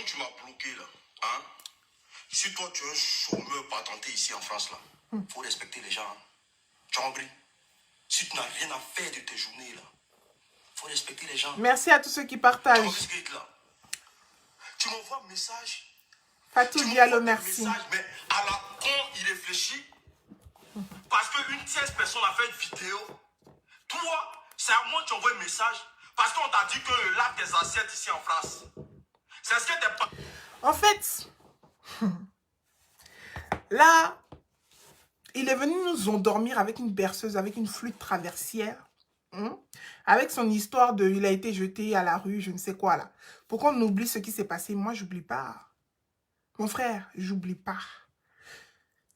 tu m'as bloqué là, hein? Si toi tu es un chômeur patenté ici en France là, faut respecter les gens. Hein? Tu as compris? Si tu n'as rien à faire de tes journées là, faut respecter les gens. Merci à tous ceux qui Tu as partagent. compris ce que là? Tu m'envoies un message. Fatou Diallo, merci. Mais à la con, il réfléchit. Parce qu'une tierce personne a fait une vidéo. Toi, c'est à moi que tu envoies un message. Parce qu'on t'a dit que le lac des assiettes ici en France. C'est ce que t'es pas. En fait, là, il est venu nous endormir avec une berceuse, avec une flûte traversière. Avec son histoire de il a été jeté à la rue, je ne sais quoi là. Pour qu'on oublie ce qui s'est passé, moi j'oublie pas. Mon frère, j'oublie pas.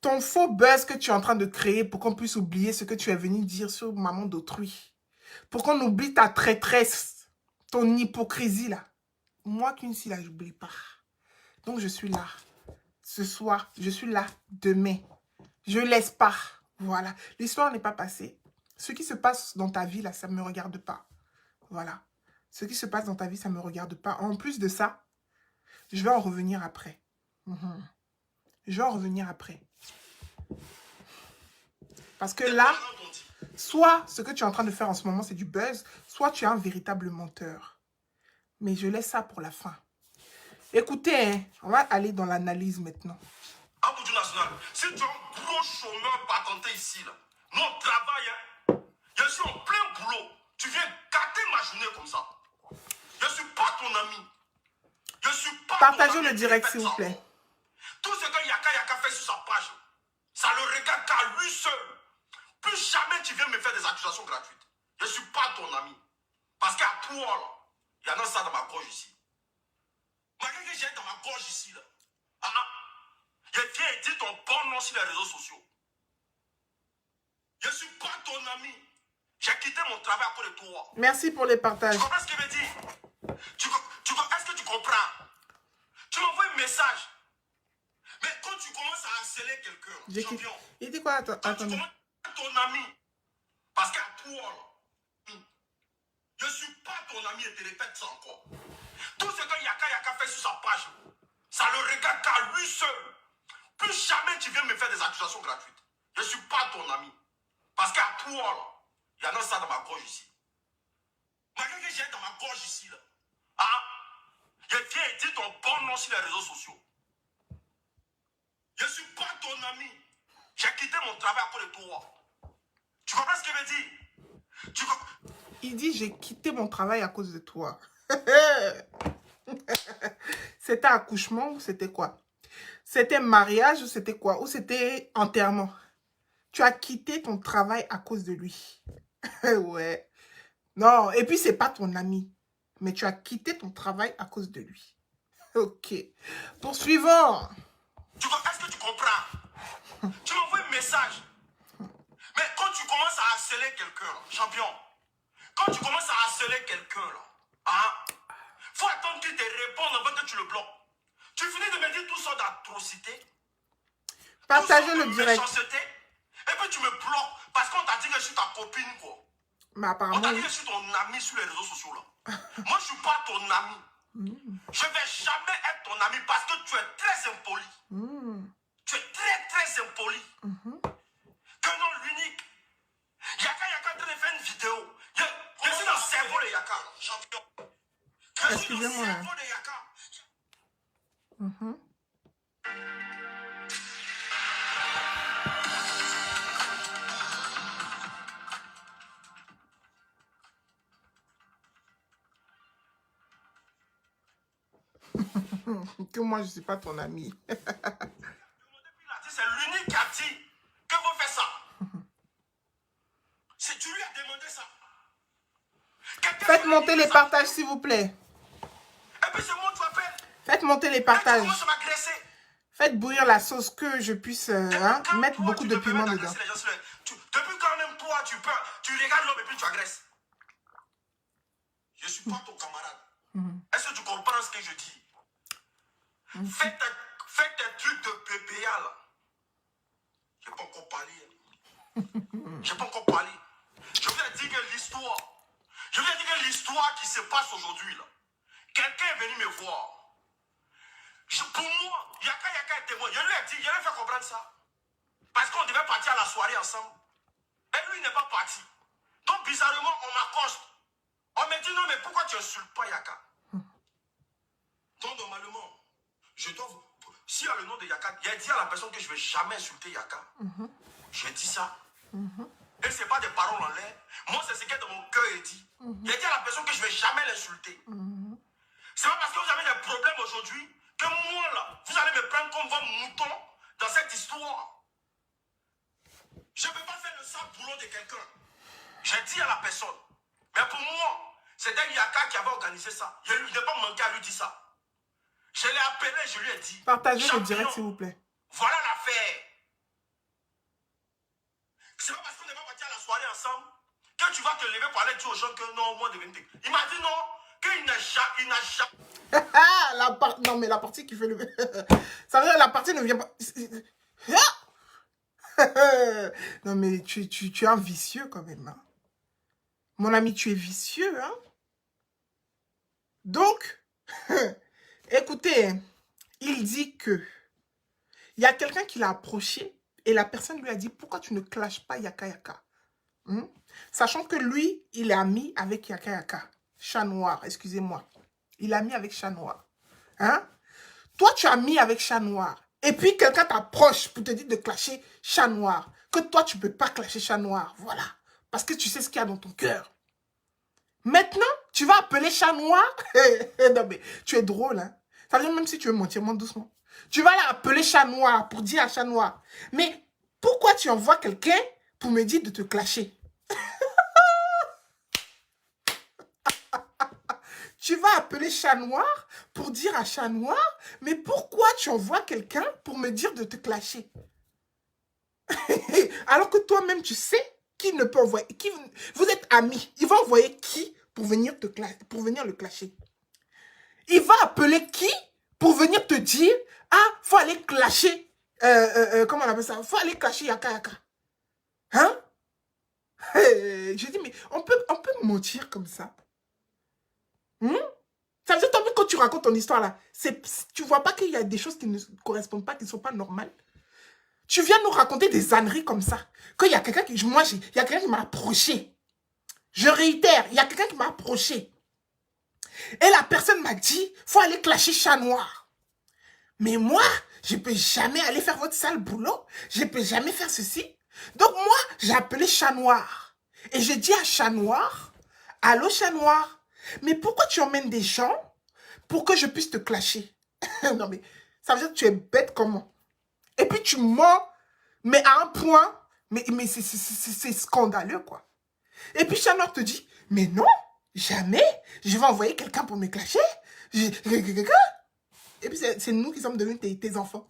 Ton faux buzz que tu es en train de créer pour qu'on puisse oublier ce que tu es venu dire sur maman d'autrui. Pour qu'on oublie ta traîtresse, ton hypocrisie là. Moi, qu'une si là, j'oublie pas. Donc je suis là. Ce soir, je suis là. Demain. Je laisse pas. Voilà. L'histoire n'est pas passée. Ce qui se passe dans ta vie là, ça ne me regarde pas. Voilà. Ce qui se passe dans ta vie, ça ne me regarde pas. En plus de ça, je vais en revenir après. Je vais en revenir après. Parce que là, soit ce que tu es en train de faire en ce moment, c'est du buzz, soit tu es un véritable menteur. Mais je laisse ça pour la fin. Écoutez, hein, on va aller dans l'analyse maintenant. À bout du national, si tu es un gros chômeur patenté ici, là, nous on travaille, hein. Je suis en plein boulot. Tu viens gâter ma journée comme ça. Je ne suis pas ton ami. Je ne suis pas Partagez ton ami. le direct, s'il vous plaît. Tout ce que Yaka fait sur sa page, ça le regarde qu'à lui seul. Plus jamais tu viens me faire des accusations gratuites. Je ne suis pas ton ami. Parce qu'à toi, là, il y en a ça dans ma gorge ici. Malgré que j'ai dans ma gorge ici, là. Je viens et dis ton bon nom sur les réseaux sociaux. Je ne suis pas ton ami. J'ai quitté mon travail à cause de toi. Merci pour les partages. Tu comprends ce qu'il veut dire? Est-ce que tu comprends? Tu m'envoies un message. Mais quand tu commences à harceler quelqu'un, champion. Il dit quoi? Attendez. Tu commences à ton ami. Parce qu'à toi, là, je ne suis pas ton ami et te répète ça encore. Tout ce que Yaka fait sur sa page, ça le regarde qu'à lui seul. Plus jamais tu viens me faire des accusations gratuites. Je ne suis pas ton ami. Parce qu'à toi, là, il y en a ça dans ma gorge ici. Malgré que j'ai dans ma gorge ici, là. Je viens et dis ton bon nom sur les réseaux sociaux. Je ne suis pas ton ami. J'ai quitté mon travail à cause de toi. Tu comprends ce qu'il veut dire? Il dit, j'ai quitté mon travail à cause de toi. C'était accouchement ou c'était quoi? C'était mariage ou c'était quoi? Ou c'était enterrement? Tu as quitté ton travail à cause de lui. Ouais. Non, et puis c'est pas ton ami. Mais tu as quitté ton travail à cause de lui. Ok. Poursuivons. Est-ce que tu comprends? Tu m'envoies un message. Mais quand tu commences à harceler quelqu'un, champion, quand tu commences à harceler quelqu'un, là, faut attendre qu'il te réponde avant que tu le bloques. Tu finis de me dire tout ça d'atrocité. Partagez le direct. Et puis tu me bloques parce qu'on t'a dit que je suis ta copine, quoi. Mais apparemment, on t'a dit que je suis ton ami sur les réseaux sociaux, là. Moi, je ne suis pas ton ami. Je ne vais jamais être ton ami parce que tu es très impoli. Tu es très, très impoli. Que non, l'unique. Yaka est en train de faire une vidéo. Je suis dans le cerveau de Yaka, champion. Je suis dans le cerveau de Yaka. Que moi, je ne suis pas ton ami. C'est l'unique qui a dit que vous faites ça. Si tu lui as demandé ça. Faites monter les partages, s'il vous plaît. Et puis c'est moi tu appelles. Faites monter les partages. Tu m'agresser. Faites bouillir la sauce que je puisse mettre beaucoup de piment dedans. Depuis quand même toi, tu regardes l'homme et puis tu agresses. Je ne suis pas ton camarade. Est-ce que tu comprends ce que je dis? Faites tes trucs de PPA là. Je n'ai pas encore parlé. Je n'ai pas encore parlé. Je voulais dire que l'histoire qui se passe aujourd'hui là. Quelqu'un est venu me voir. Pour moi, Yaka est témoin. Je lui ai dit, je lui ai fait comprendre ça. Parce qu'on devait partir à la soirée ensemble. Et lui, il n'est pas parti. Donc, bizarrement, on m'accoste. On me dit, non, mais pourquoi tu insultes pas Yaka? Donc, normalement, je dois vous... S'il y a le nom de Yaka, il a dit à la personne que je ne vais jamais insulter Yaka. J'ai dit ça. Et ce n'est pas des paroles en l'air. Moi, c'est ce qui est dans mon cœur est dit. Il a dit à la personne que je ne vais jamais l'insulter. C'est pas parce que vous avez des problèmes aujourd'hui que moi, là, vous allez me prendre comme vos moutons dans cette histoire. Je ne peux pas faire le sale boulot de quelqu'un. J'ai dit à la personne. Mais pour moi, c'était Yaka qui avait organisé ça. Je n'ai pas manqué à lui dire ça. Je l'ai appelé, je lui ai dit. Partagez le direct, s'il vous plaît. Voilà l'affaire. C'est pas parce qu'on n'est pas parti à la soirée ensemble que tu vas te lever pour aller dire aux gens que non, moi, de venir. Il m'a dit non, qu'il n'a jamais. Non, mais la partie qui fait le... Ça veut dire que la partie ne vient pas... Non, mais tu es un vicieux quand même. Hein? Mon ami, tu es vicieux. Hein? Donc, écoutez, il dit que il y a quelqu'un qui l'a approché et la personne lui a dit, pourquoi tu ne clashes pas Yaka Yaka? Sachant que lui, il est ami avec Yaka Yaka. Chat noir, excusez-moi. Il est ami avec Chat noir. Hein? Toi, tu es ami avec Chat noir. Et puis, quelqu'un t'approche pour te dire de clasher Chat noir. Que toi, tu ne peux pas clasher Chat noir. Voilà. Parce que tu sais ce qu'il y a dans ton cœur. Maintenant, tu vas appeler Chat noir. Non, mais tu es drôle, hein. Ça veut dire même si tu veux mentir, monte doucement. Tu vas l'appeler Chat noir pour dire à Chat noir. Mais pourquoi tu envoies quelqu'un pour me dire de te clasher? Tu vas appeler Chat noir pour dire à Chat noir, mais pourquoi tu envoies quelqu'un pour me dire de te clasher? Alors que toi-même, tu sais qui ne peut envoyer. Vous êtes amis. Il va envoyer qui pour venir le clasher? Il va appeler qui pour venir te dire, ah, faut aller clasher. Comment on appelle ça? Faut aller clasher Yaka Yaka. Hein? J'ai dit, mais on peut mentir comme ça. Ça veut dire, toi, quand tu racontes ton histoire là, tu vois pas qu'il y a des choses qui ne correspondent pas, qui ne sont pas normales. Tu viens nous raconter des âneries comme ça. Qu'il y a quelqu'un qui... il y a quelqu'un qui m'a approché. Je réitère, il y a quelqu'un qui m'a approché. Et la personne m'a dit, faut aller clasher Chat noir. Mais moi, je ne peux jamais aller faire votre sale boulot. Je ne peux jamais faire ceci. Donc moi, j'ai appelé Chat noir. Et j'ai dit à Chat noir, allô Chat noir, mais pourquoi tu emmènes des gens pour que je puisse te clasher? Non mais, ça veut dire que tu es bête comment? Et puis tu mens, mais à un point, mais c'est scandaleux quoi. Et puis Chat noir te dit, mais non, jamais, je vais envoyer quelqu'un pour me clasher. Et puis c'est nous qui sommes devenus tes enfants.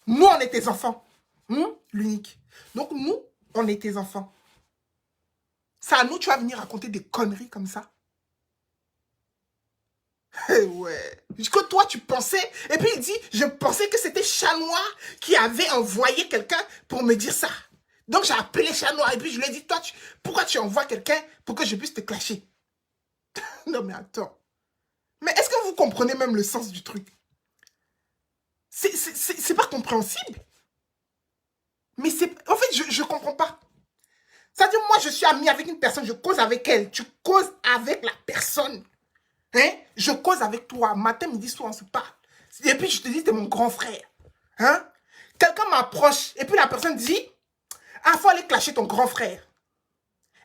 Nous, on est tes enfants. L'unique. Donc nous, on est tes enfants. C'est à nous, tu vas venir raconter des conneries comme ça. Ouais. Que toi, tu pensais... Et puis il dit, je pensais que c'était Chat noir qui avait envoyé quelqu'un pour me dire ça. Donc j'ai appelé Chat noir et puis je lui ai dit, toi, pourquoi tu envoies quelqu'un pour que je puisse te clasher? Non mais attends. Mais est-ce que vous comprenez même le sens du truc? C'est pas compréhensible. Mais c'est... En fait, je comprends pas. C'est-à-dire, moi, je suis ami avec une personne, je cause avec elle. Tu causes avec la personne. Hein? Je cause avec toi. Matin, midi, soir, on se parle. Et puis, je te dis, t'es mon grand frère. Hein? Quelqu'un m'approche. Et puis, la personne dit, ah, faut aller clasher ton grand frère.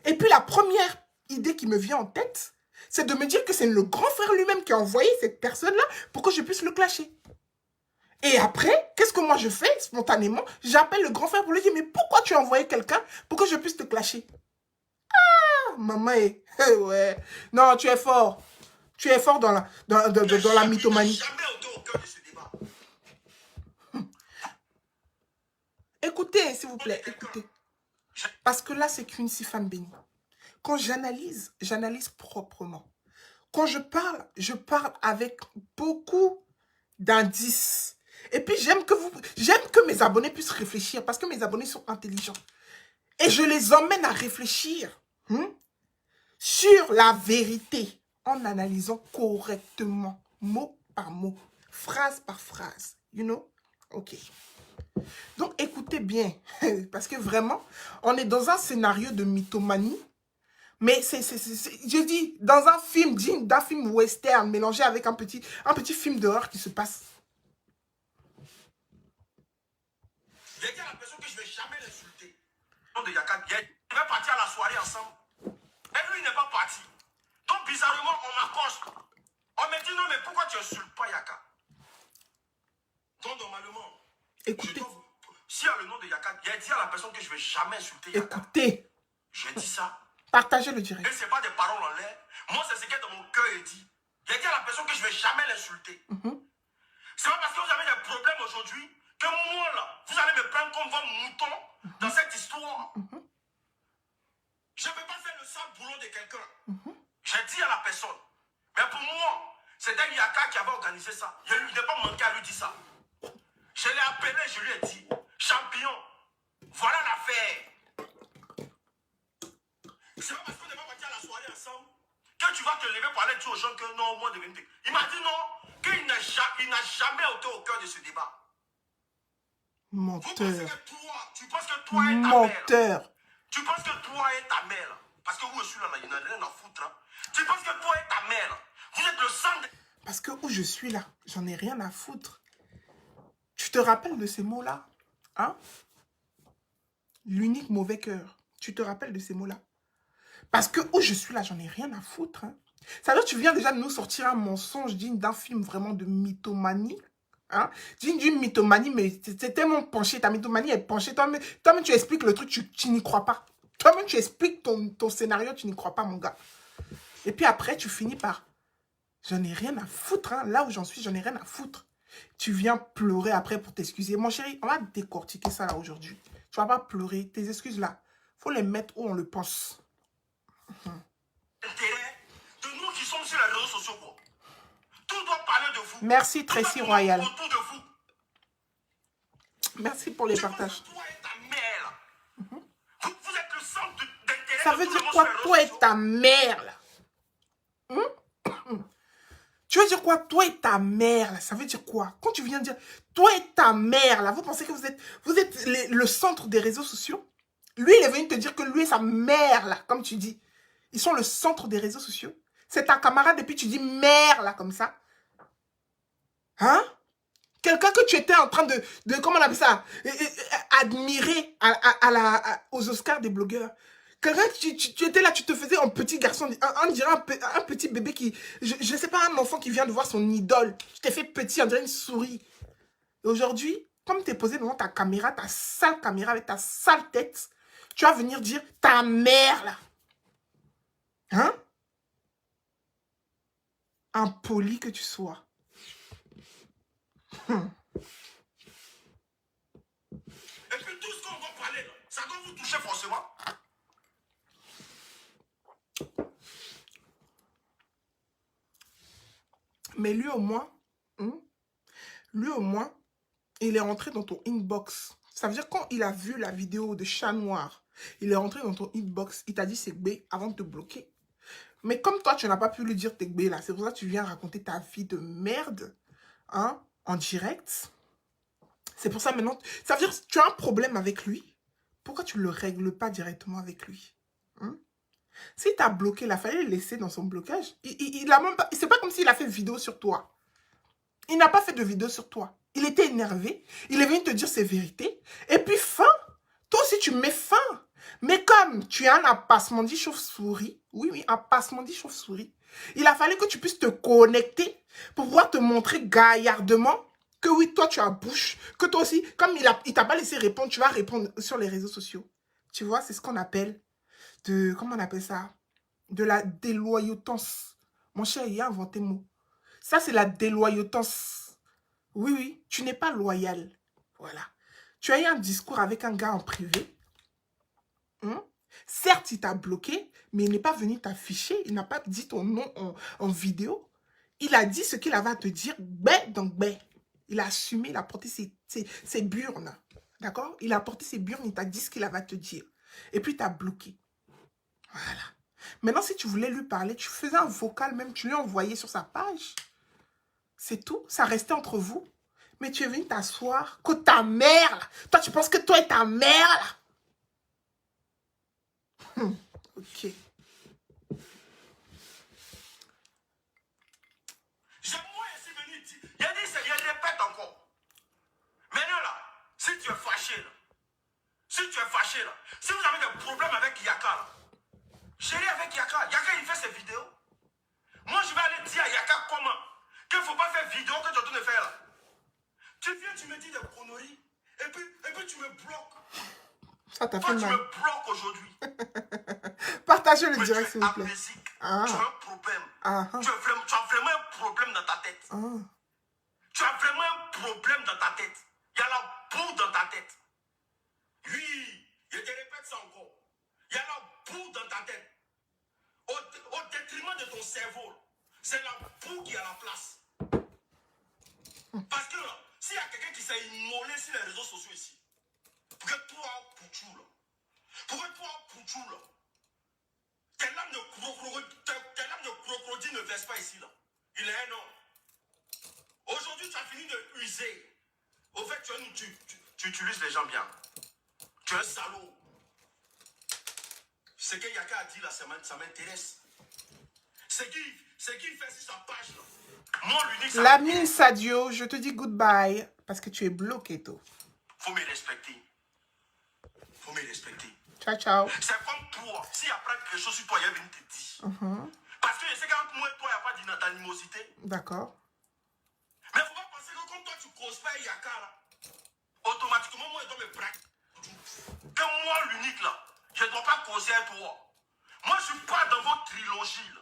Et puis, la première idée qui me vient en tête, c'est de me dire que c'est le grand frère lui-même qui a envoyé cette personne-là pour que je puisse le clasher. Et après, qu'est-ce que moi je fais spontanément? J'appelle le grand frère pour lui dire, mais pourquoi tu as envoyé quelqu'un pour que je puisse te clasher? Ah, maman, ouais. Non, tu es fort. Tu es fort dans la mythomanie. Jamais au cœur de ce débat. Écoutez, s'il vous plaît, écoutez. Parce que là, c'est qu'une si femme bénie. Quand j'analyse proprement. Quand je parle avec beaucoup d'indices. Et puis, j'aime que mes abonnés puissent réfléchir parce que mes abonnés sont intelligents. Et je les emmène à réfléchir sur la vérité en analysant correctement, mot par mot. phrase par phrase. You know? Ok. Donc, écoutez bien. Parce que vraiment, on est dans un scénario de mythomanie. Mais je dis, dans un film digne d'un film western mélangé avec un petit film d'horreur qui se passe. J'ai dit à la personne que je ne vais jamais l'insulter. De Yaka, il va partir à la soirée ensemble. Et lui, il n'est pas parti. Donc, bizarrement, on m'accoste. On me dit non, mais pourquoi tu n'insultes pas Yaka? Donc, normalement, Écoutez. S'il y a le nom de Yaka, il a dit à la personne que je ne vais jamais insulter Yaka. Écoutez. J'ai dit ça. Partagez le direct. Et ce n'est pas des paroles en l'air. Moi, c'est ce qui est dans mon cœur et dit. J'ai dit à la personne que je ne vais jamais l'insulter. C'est pas parce que vous avez des problèmes aujourd'hui que moi, là, vous allez me prendre comme votre mouton dans cette histoire. Je ne peux pas faire le sale boulot de quelqu'un. J'ai dit à la personne. Mais pour moi, c'était Yaka qui avait organisé ça. Je n'ai pas manqué à lui dire ça. Je l'ai appelé, je lui ai dit, champion, voilà l'affaire. C'est pas parce qu'on n'est pas parti à la soirée ensemble que tu vas te lever pour aller dire aux gens que non, moi, de vérité. Il m'a dit non, qu'il n'a jamais été au cœur de ce débat. Menteur. Tu penses que toi et ta menteur. mère. Tu penses que toi et ta mère, parce que où je suis là, il n'y a rien à foutre. Hein. Tu penses que toi et ta mère, vous êtes le sang de... Parce que où je suis là, j'en ai rien à foutre. Tu te rappelles de ces mots-là? Hein? L'unique mauvais cœur. Tu te rappelles de ces mots-là? Parce que où je suis là, j'en ai rien à foutre. Hein? Ça veut dire que tu viens déjà de nous sortir un mensonge digne d'un film vraiment de mythomanie. Hein? Digne d'une mythomanie, mais c'est tellement penché. Ta mythomanie est penchée. Toi-même, tu expliques le truc, tu n'y crois pas. Toi-même, tu expliques ton scénario, tu n'y crois pas, mon gars. Et puis après, tu finis par... J'en ai rien à foutre. Hein? Là où j'en suis, j'en ai rien à foutre. Tu viens pleurer après pour t'excuser. Mon chéri, on va décortiquer ça là aujourd'hui. Tu vas pas pleurer. Tes excuses là, faut les mettre où on le pense. De nous qui sommes sur les réseaux sociaux, quoi. Tout doit parler de vous. Merci Tracy Royal. Autour de vous. Merci pour les partages. Toi et ta mère, vous êtes le centre d'intérêt. Ça veut dire quoi, toi et ta mère là? Tu veux dire quoi, toi et ta mère là? Ça veut dire quoi? Quand tu viens dire toi et ta mère là, vous pensez que vous êtes le centre des réseaux sociaux? Lui, il est venu te dire que lui et sa mère là, comme tu dis, ils sont le centre des réseaux sociaux. C'est ta camarade et puis tu dis mère là comme ça. Hein? Quelqu'un que tu étais en train de comment on appelle ça, admirer aux Oscars des blogueurs. Quelqu'un que tu étais là, tu te faisais un petit garçon, on dirait un petit bébé qui, je ne sais pas, un enfant qui vient de voir son idole. Tu t'es fait petit, on dirait une souris. Et aujourd'hui, comme tu es posé devant ta caméra, ta sale caméra avec ta sale tête, tu vas venir dire ta mère là. Hein? Impoli que tu sois. Et puis tout ce qu'on va parler, là, ça doit vous toucher forcément. Mais lui au moins, il est rentré dans ton inbox. Ça veut dire quand il a vu la vidéo de Chat Noir, il est rentré dans ton inbox, il t'a dit c'est B avant de te bloquer. Mais comme toi, tu n'as pas pu lui dire t'es B là, c'est pour ça que tu viens raconter ta vie de merde, hein, en direct. C'est pour ça maintenant, ça veut dire que tu as un problème avec lui. Pourquoi tu ne le règles pas directement avec lui? Si tu as bloqué, il a fallu le laisser dans son blocage. Il a même pas, c'est pas comme s'il a fait vidéo sur toi. Il n'a pas fait de vidéo sur toi. Il était énervé. Il est venu te dire ses vérités. Et puis fin. Toi aussi, tu mets fin. Mais comme tu as un apassementi chauve-souris, oui, un apassementi chauve-souris, il a fallu que tu puisses te connecter pour pouvoir te montrer gaillardement que oui, toi, tu as bouche. Que toi aussi, comme il t'a pas laissé répondre, tu vas répondre sur les réseaux sociaux. Tu vois, c'est ce qu'on appelle comment on appelle ça? De la déloyauté. Mon cher, il a inventé le mot. Ça, c'est la déloyauté. Oui, oui, tu n'es pas loyal. Voilà. Tu as eu un discours avec un gars en privé. Certes, il t'a bloqué, mais il n'est pas venu t'afficher. Il n'a pas dit ton nom en vidéo. Il a dit ce qu'il avait à te dire. Donc, il a assumé, il a porté ses burnes. D'accord? Il a porté ses burnes, il t'a dit ce qu'il avait à te dire. Et puis, il t'a bloqué. Voilà. Maintenant, si tu voulais lui parler, tu faisais un vocal même, tu lui envoyais sur sa page. C'est tout. Ça restait entre vous. Mais tu es venu t'asseoir. Que ta mère, là. Toi, tu penses que toi et ta mère, là. Ok. Moi, je suis venu dire. Il a dit, je répète encore. Maintenant, là, si tu es fâché, là, si vous avez des problèmes avec Yaka, là, chérie avec Yaka, il fait ses vidéos. Moi, je vais aller dire à Yaka comment, qu'il ne faut pas faire vidéo que tu es en train de faire là. Tu viens, tu me dis des conneries, et puis tu me bloques. Ça t'a fait Toi, tu mal. me bloques aujourd'hui. Partagez le Mais direct, tu s'il es vous plaît. amnésique. Ah. Tu as un problème. Ah. Tu as vraiment un problème dans ta tête. Ah. Tu as vraiment un problème dans ta tête. Il y a la boue dans ta tête. Oui, je te répète ça encore. Il y a la boue dans ta tête. Au détriment de ton cerveau, c'est la boue qui a la place. Parce que là, s'il y a quelqu'un qui s'est immolé sur les réseaux sociaux ici, pour que toi, Pouchou, là, tes lames de crocodile ne versent pas ici, là. Il est un homme. Aujourd'hui, tu as fini de user. Au fait, tu utilises les gens bien. Tu es un salaud. Ce que Yaka a dit là, ça m'intéresse. Ce qu'il fait sur sa page là. Moi, l'unique, ça L'ami m'intéresse. Sadio, je te dis goodbye parce que tu es bloqué, toi. Faut me respecter. Faut me respecter. Ciao, ciao. C'est comme toi. S'il apprend quelque chose sur toi, il vient te dire. Parce que je sais qu'entre moi et toi, il n'y a pas d'animosité. D'accord. Mais il ne faut pas penser que comme toi, tu causes pas Yaka là. Automatiquement, moi, je dois me braquer. Que moi, l'unique là, je ne dois pas causer à toi. Moi, je ne suis pas dans votre trilogie là.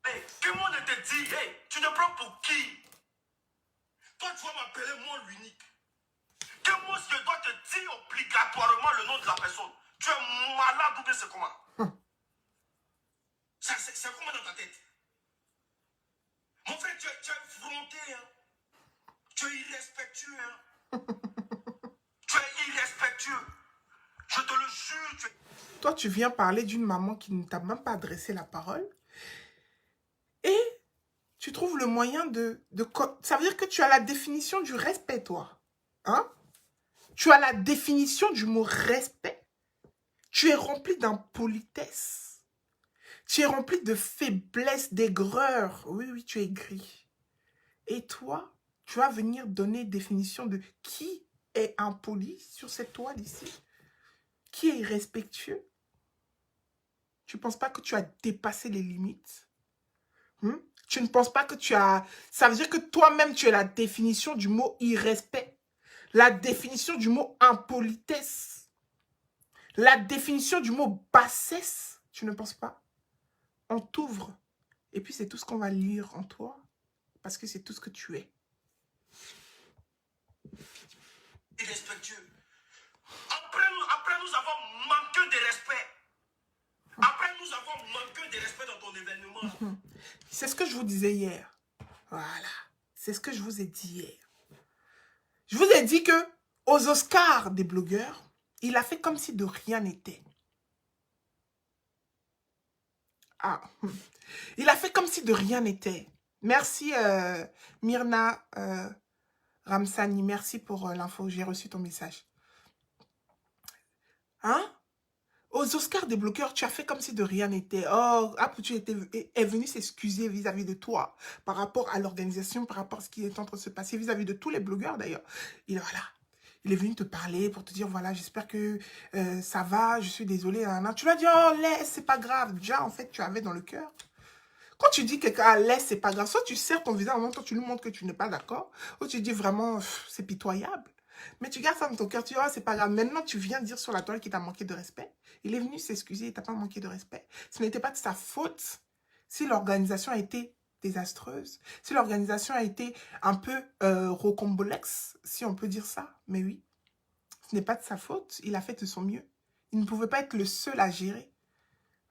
Hey, que moi ne te dit, hey, tu te prends pour qui? Toi, tu vas m'appeler moi l'unique. Que moi, je dois te dire obligatoirement le nom de la personne. Tu es malade ou bien c'est comment? C'est comment dans ta tête? Mon frère, tu es effronté. Hein? Tu es irrespectueux. Hein? Tu es irrespectueux. Je te le jure. Toi, tu viens parler d'une maman qui ne t'a même pas adressé la parole. Et tu trouves le moyen de... Ça veut dire que tu as la définition du respect, toi. Hein? Tu as la définition du mot respect. Tu es rempli d'impolitesse. Tu es rempli de faiblesse, d'aigreur. Oui, oui, tu es gris. Et toi, tu vas venir donner définition de qui est impoli sur cette toile ici. Qui est irrespectueux. Tu ne penses pas que tu as dépassé les limites? Tu ne penses pas que tu as... Ça veut dire que toi-même, tu es la définition du mot irrespect. La définition du mot impolitesse. La définition du mot bassesse. Tu ne penses pas? On t'ouvre. Et puis, c'est tout ce qu'on va lire en toi. Parce que c'est tout ce que tu es. Irrespectueux. Après nous avons manqué de respect. Après nous avons manqué de respect dans ton événement. C'est ce que je vous disais hier. Voilà. C'est ce que je vous ai dit hier. Je vous ai dit que aux Oscars des blogueurs, il a fait comme si de rien n'était. Ah. Il a fait comme si de rien n'était. Merci Myrna Ramsani. Merci pour l'info. J'ai reçu ton message. Hein? Aux Oscars des blogueurs, tu as fait comme si de rien n'était. Oh, Apoutu est venu s'excuser vis-à-vis de toi, par rapport à l'organisation, par rapport à ce qui est en train de se passer, vis-à-vis de tous les blogueurs d'ailleurs. Il est venu te parler pour te dire, voilà, j'espère que ça va, je suis désolée. Tu lui as dit, oh, laisse, c'est pas grave. Déjà, en fait, tu avais dans le cœur. Quand tu dis quelqu'un, laisse, c'est pas grave, soit tu serres ton visage, en même temps, tu lui montres que tu n'es pas d'accord, ou tu dis vraiment, c'est pitoyable. Mais tu gardes ça dans ton cœur, tu dis, oh, c'est pas grave. Maintenant, tu viens dire sur la toile qu'il t'a manqué de respect. Il est venu s'excuser, il t'a pas manqué de respect. Ce n'était pas de sa faute si l'organisation a été désastreuse, si l'organisation a été un peu rocambolesque, si on peut dire ça. Mais oui, ce n'est pas de sa faute, il a fait de son mieux. Il ne pouvait pas être le seul à gérer.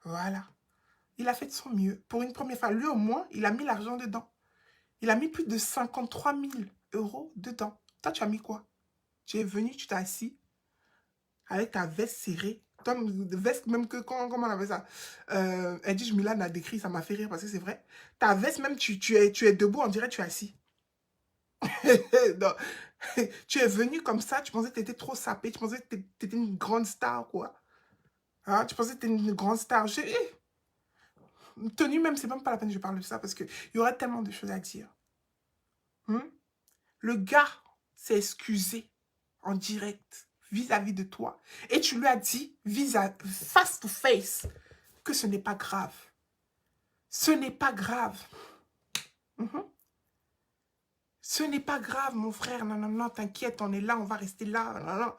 Voilà. Il a fait de son mieux. Pour une première fois, lui au moins, il a mis l'argent dedans. Il a mis plus de 53 000 € dedans. Toi, tu as mis quoi? Tu es venu, tu t'es assis avec ta veste serrée. Toi, veste même que, comment on appelle ça? Edwige Milan a décrit, ça m'a fait rire parce que c'est vrai. Ta veste même, tu es debout, on dirait que tu es assis. Non. Tu es venu comme ça, tu pensais que tu étais trop sapé, tu pensais que tu étais une grande star, quoi. Hein, tu pensais que tu étais une grande star. Tenue même, c'est même pas la peine que je parle de ça parce qu'il y aurait tellement de choses à dire. Hmm? Le gars s'est excusé en direct vis-à-vis de toi. Et tu lui as dit, face to face, que ce n'est pas grave. Ce n'est pas grave. Mhm. Ce n'est pas grave, mon frère. Non, non, non, t'inquiète, on est là, on va rester là. Non, non.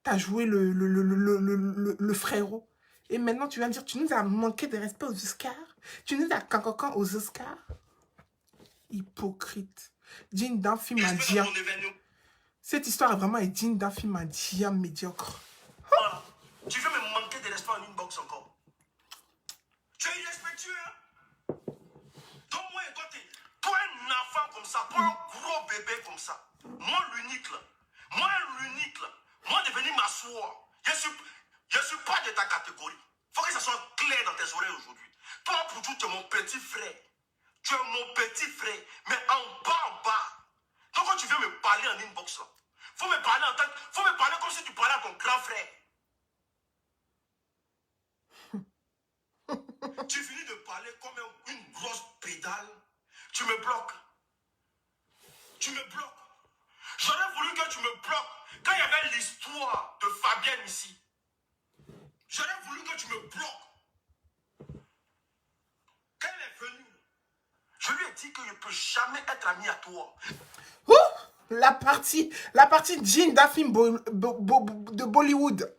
T'as joué le frérot. Et maintenant, tu vas me dire, tu nous as manqué de respect aux Oscars. Tu nous as cancan aux Oscars. Hypocrite. Digne d'un film indien. Cette histoire est vraiment digne d'un film indien médiocre. Voilà. Tu veux me manquer de respect en inbox encore? Tu es irrespectueux, hein? Donc moi, écoutez, toi un enfant comme ça, toi un gros bébé comme ça, moi l'unique là, moi de venir m'asseoir, je suis pas de ta catégorie. Faut que ça soit clair dans tes oreilles aujourd'hui. Toi, pour tout, tu es mon petit frère. Tu es mon petit frère, mais en bas. Donc quand tu viens me parler en inbox là, faut me parler comme si tu parlais à ton grand frère. Tu finis de parler comme une grosse pédale. Tu me bloques. Tu me bloques. J'aurais voulu que tu me bloques quand il y avait l'histoire de Fabienne ici. J'aurais voulu que tu me bloques. Quand elle est venue, je lui ai dit que je ne peux jamais être ami à toi. Ouh, la partie digne d'un film de Bollywood.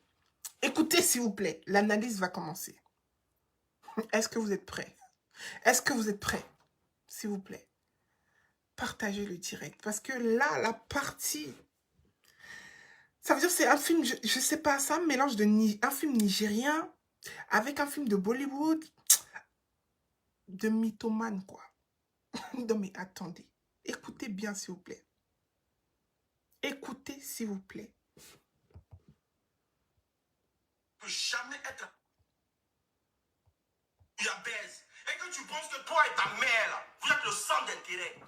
Écoutez, s'il vous plaît, l'analyse va commencer. Est-ce que vous êtes prêts? Est-ce que vous êtes prêts? S'il vous plaît, partagez le direct. Parce que là, la partie... Ça veut dire que c'est un film, je ne sais pas, ça mélange un film nigérien avec un film de Bollywood. De mythomane, quoi. Non, mais attendez. Écoutez bien, s'il vous plaît. Écoutez, s'il vous plaît. Ne peux jamais être... Tu baise. Et que tu penses que toi et ta mère, là, vous êtes le centre d'intérêt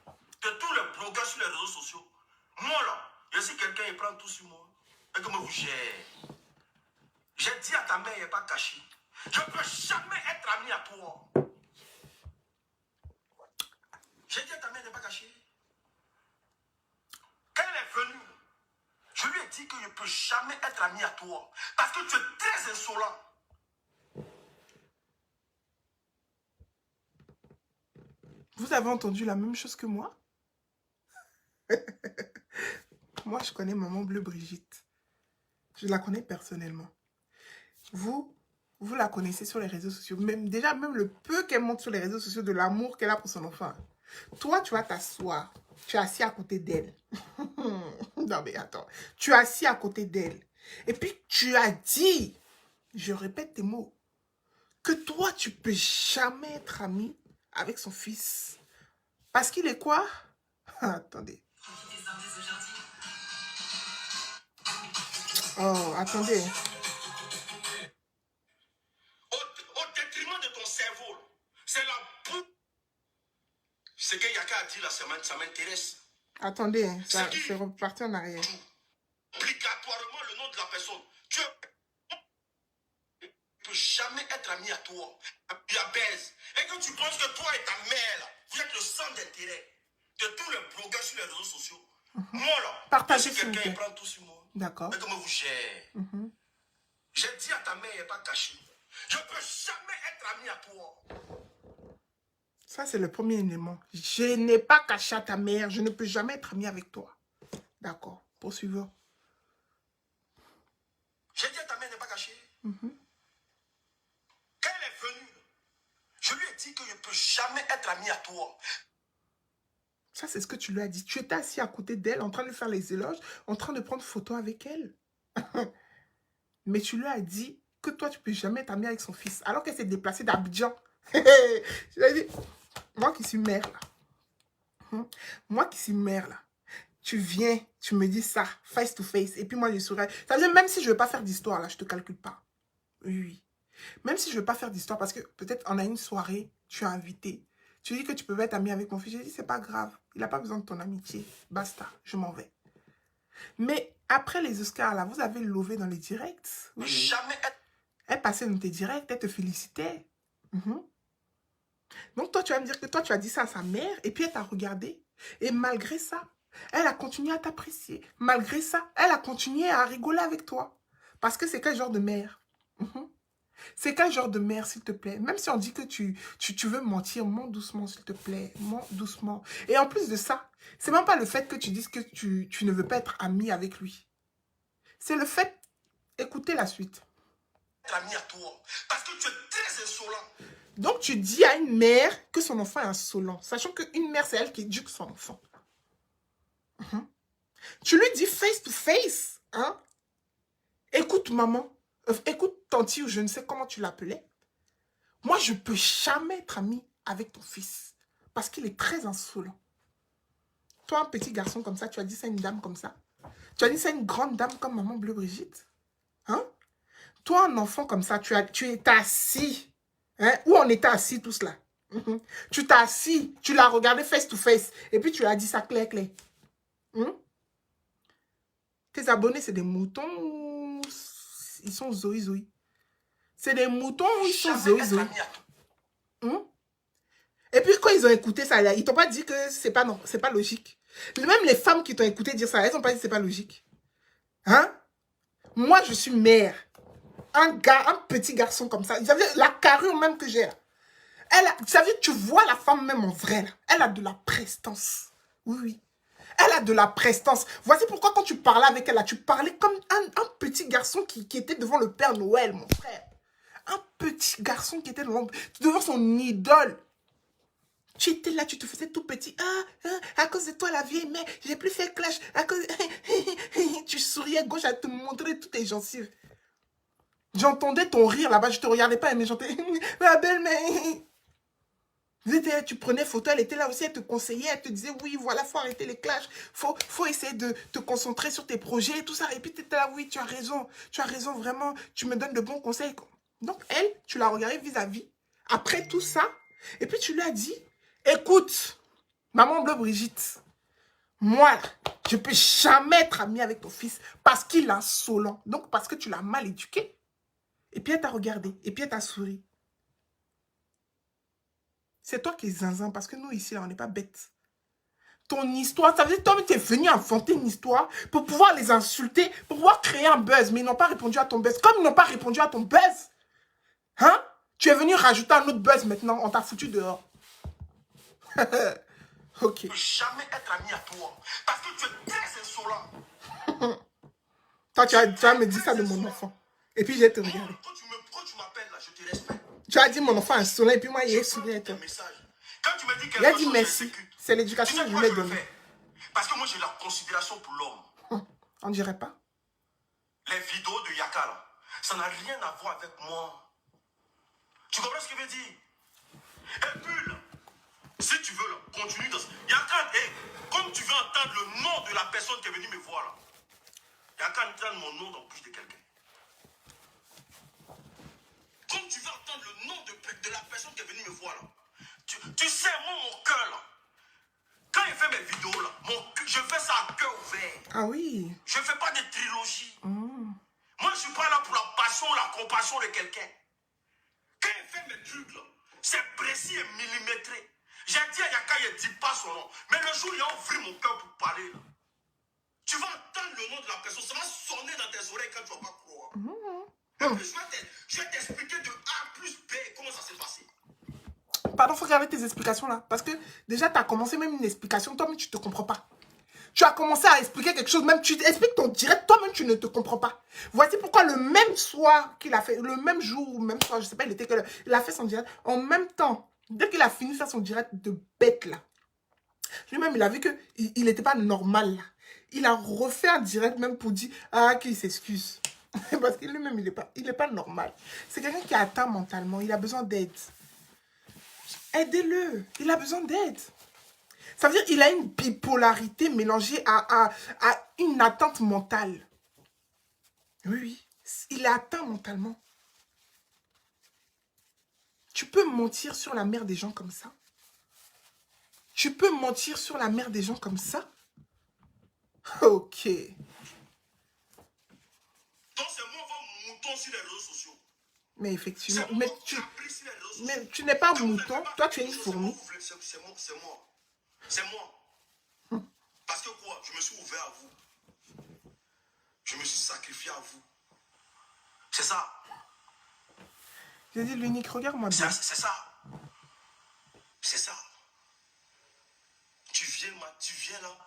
de tous les blogueurs sur les réseaux sociaux. Moi, là, je suis quelqu'un qui prend tout sur moi. Et comment vous gère. J'ai dit à ta mère, il n'est pas caché. Je ne peux jamais être ami à toi. J'ai dit à ta mère, il n'est pas caché. Quand elle est venue, je lui ai dit que je ne peux jamais être ami à toi. Parce que tu es très insolent. Vous avez entendu la même chose que moi? Moi, je connais Maman Bleue Brigitte. Je la connais personnellement. Vous la connaissez sur les réseaux sociaux. Déjà, même le peu qu'elle montre sur les réseaux sociaux de l'amour qu'elle a pour son enfant. Toi, tu vas t'asseoir. Tu es assis à côté d'elle. Non, mais attends. Tu es assis à côté d'elle. Et puis, tu as dit, je répète tes mots, que toi, tu peux jamais être ami avec son fils. Parce qu'il est quoi? Attendez. Oh, attendez. Au détriment de ton cerveau, c'est la boue. Ce que Yaka a dit là, ça m'intéresse. Attendez, ça c'est reparti en arrière. Obligatoirement le nom de la personne. Tu ne peux jamais être ami à toi. Il y a baise. Et que tu penses que toi et ta mère, là, vous êtes le centre d'intérêt de tous les blogueurs sur les réseaux sociaux. Moi là, partagez, je suis quelqu'un qui prend tout sur moi. D'accord. Mais comment vous gérez? J'ai dit à ta mère, il n'est pas caché. Je ne peux jamais être ami à toi. Ça, c'est le premier élément. Je n'ai pas caché à ta mère. Je ne peux jamais être ami avec toi. D'accord. Poursuivons. J'ai dit à ta mère, n'est pas caché. Quand elle est venue, je lui ai dit que je ne peux jamais être ami à toi. Ça, c'est ce que tu lui as dit. Tu étais assis à côté d'elle, en train de faire les éloges, en train de prendre photo avec elle. Mais tu lui as dit que toi, tu ne peux jamais être ami avec son fils. Alors qu'elle s'est déplacée d'Abidjan. Je lui ai dit, moi qui suis mère, là. Moi qui suis mère, là. Tu viens, tu me dis ça, face to face. Et puis moi, je serais... Ça veut dire, même si je ne veux pas faire d'histoire, là, je ne te calcule pas. Oui. Même si je ne veux pas faire d'histoire, parce que peut-être on a une soirée, tu es invité. Tu dis que tu peux être ami avec mon fils. J'ai dit, c'est pas grave. Il n'a pas besoin de ton amitié. Basta, je m'en vais. Mais après les Oscars, là, vous avez lové dans les directs. Oui. Jamais être... Elle passait dans tes directs, elle te félicitait. Mhm. Donc toi, tu vas me dire que toi, tu as dit ça à sa mère et puis elle t'a regardé. Et malgré ça, elle a continué à t'apprécier. Malgré ça, elle a continué à rigoler avec toi. Parce que c'est quel genre de mère? Mhm. C'est quel genre de mère, s'il te plaît? Même si on dit que tu veux mentir, mens doucement, s'il te plaît. Mens doucement. Et en plus de ça, c'est même pas le fait que tu dises que tu ne veux pas être ami avec lui. C'est le fait... Écoutez la suite. ami à toi. Parce que tu es très insolent. Donc, tu dis à une mère que son enfant est insolent, sachant qu'une mère, c'est elle qui éduque son enfant. Tu lui dis face to face, hein? Écoute, maman, écoute, tanti, ou je ne sais comment tu l'appelais. Moi, je ne peux jamais être amie avec ton fils, parce qu'il est très insolent. Toi, un petit garçon comme ça, tu as dit ça à une dame comme ça? Tu as dit ça à une grande dame comme maman Bleu Brigitte? Hein? Toi, un enfant comme ça, tu es assis. Hein? Où on était assis tous là? Tu t'es assis, tu l'as regardé face to face, et puis tu as dit ça clair. Tes abonnés, c'est des moutons ou ils sont zoï. C'est des moutons ou ils sont zoï. Et puis quand ils ont écouté ça, ils t'ont pas dit que c'est pas, non, c'est pas logique. Même les femmes qui t'ont écouté dire ça, elles n'ont pas dit que c'est pas logique. Hein? Moi, je suis mère. Un petit garçon comme ça. Vous avez la carrure même que j'ai là. Vous savez, tu vois la femme même en vrai là. Elle a de la prestance. Oui. Elle a de la prestance. Voici pourquoi quand tu parlais avec elle, là, tu parlais comme un petit garçon qui était devant le Père Noël, mon frère. Un petit garçon qui était devant son idole. Tu étais là, tu te faisais tout petit. À cause de toi, la vieille mère, j'ai plus fait clash. À cause... tu souriais à gauche à te montrer toutes tes gencives. J'entendais ton rire là-bas, je te regardais pas, mais j'entendais... La belle-mère... Tu prenais photo, elle était là aussi, elle te conseillait, elle te disait, oui, voilà, faut arrêter les clashs, faut essayer de te concentrer sur tes projets et tout ça. Et puis tu étais là, oui, tu as raison, vraiment, tu me donnes de bons conseils. Donc elle, tu l'as regardée vis-à-vis, après tout ça, et puis tu lui as dit, écoute, maman Bleu Brigitte, moi, je peux jamais être amie avec ton fils parce qu'il est insolent, donc parce que tu l'as mal éduqué. Et puis elle t'a regardé, et puis elle t'a souri. C'est toi qui es zinzin, parce que nous, ici, là, on n'est pas bêtes. Ton histoire, ça veut dire que toi, tu es venu inventer une histoire pour pouvoir les insulter, pour pouvoir créer un buzz, mais ils n'ont pas répondu à ton buzz. Comme ils n'ont pas répondu à ton buzz, hein? Tu es venu rajouter un autre buzz maintenant, on t'a foutu dehors. Ok. Je ne peux jamais être ami à toi, parce que tu es très insolent. Toi, tu vas me dire ça de mon enfant. Et puis, je vais te regarder. Quand tu m'appelles là, je te respecte. Tu as dit mon enfant insolent, et puis moi, il est souri avec toi. Quand tu me dis quelque Il a chose, dit merci. C'est l'éducation que je lui ai donnée. Parce que moi, j'ai la considération pour l'homme. On dirait pas. Les vidéos de Yaka, là, ça n'a rien à voir avec moi. Tu comprends ce que je veux dire? Et puis, là, si tu veux, là, continue dans... Yaka, comme tu veux entendre le nom de la personne qui est venue me voir, là, Yaka, entendre mon nom dans la bouche de quelqu'un. Comme tu veux entendre le nom de la personne qui est venue me voir, là, tu sais, moi, mon cœur, là, quand il fait mes vidéos, là, je fais ça à cœur ouvert. Ah oui. Je ne fais pas de trilogie. Moi, je ne suis pas là pour la passion, la compassion de quelqu'un. Quand il fait mes trucs, là, c'est précis et millimétré. J'ai dit à Yaka, il ne dit pas son nom. Mais le jour où il a ouvert mon cœur pour parler, là, tu vas entendre le nom de la personne. Ça va sonner dans tes oreilles quand tu ne vas pas croire. Et puis, je vais t'expliquer de A plus B comment ça s'est passé. Pardon, il faut regarder tes explications là. Parce que déjà, tu as commencé même une explication. Toi-même, tu ne te comprends pas. Tu as commencé à expliquer quelque chose. Même tu expliques ton direct. Toi-même, tu ne te comprends pas. Voici pourquoi le même soir qu'il a fait, le même jour, même soir, je ne sais pas, il a fait son direct. En même temps, dès qu'il a fini de faire son direct de bête là, lui-même, il a vu qu'il n'était pas normal là. Il a refait un direct même pour dire qu'il s'excuse. Parce que lui-même, il n'est pas normal. C'est quelqu'un qui est atteint mentalement. Il a besoin d'aide. Aidez-le. Il a besoin d'aide. Ça veut dire qu'il a une bipolarité mélangée à une atteinte mentale. Oui. Il est atteint mentalement. Tu peux mentir sur la mère des gens comme ça? Tu peux mentir sur la mère des gens comme ça? Ok. Donc c'est moi votre mouton sur les réseaux sociaux. Mais effectivement, C'est moi votre caprice sur les réseaux sociaux. mais tu n'es pas Quand vous ne mouton, faites pas toi tu es une quelque chose, fourmi. c'est moi. C'est moi. Parce que quoi? Je me suis ouvert à vous. Je me suis sacrifié à vous. C'est ça. J'ai dit l'unique, regarde-moi bien. C'est ça. C'est ça. Tu viens là.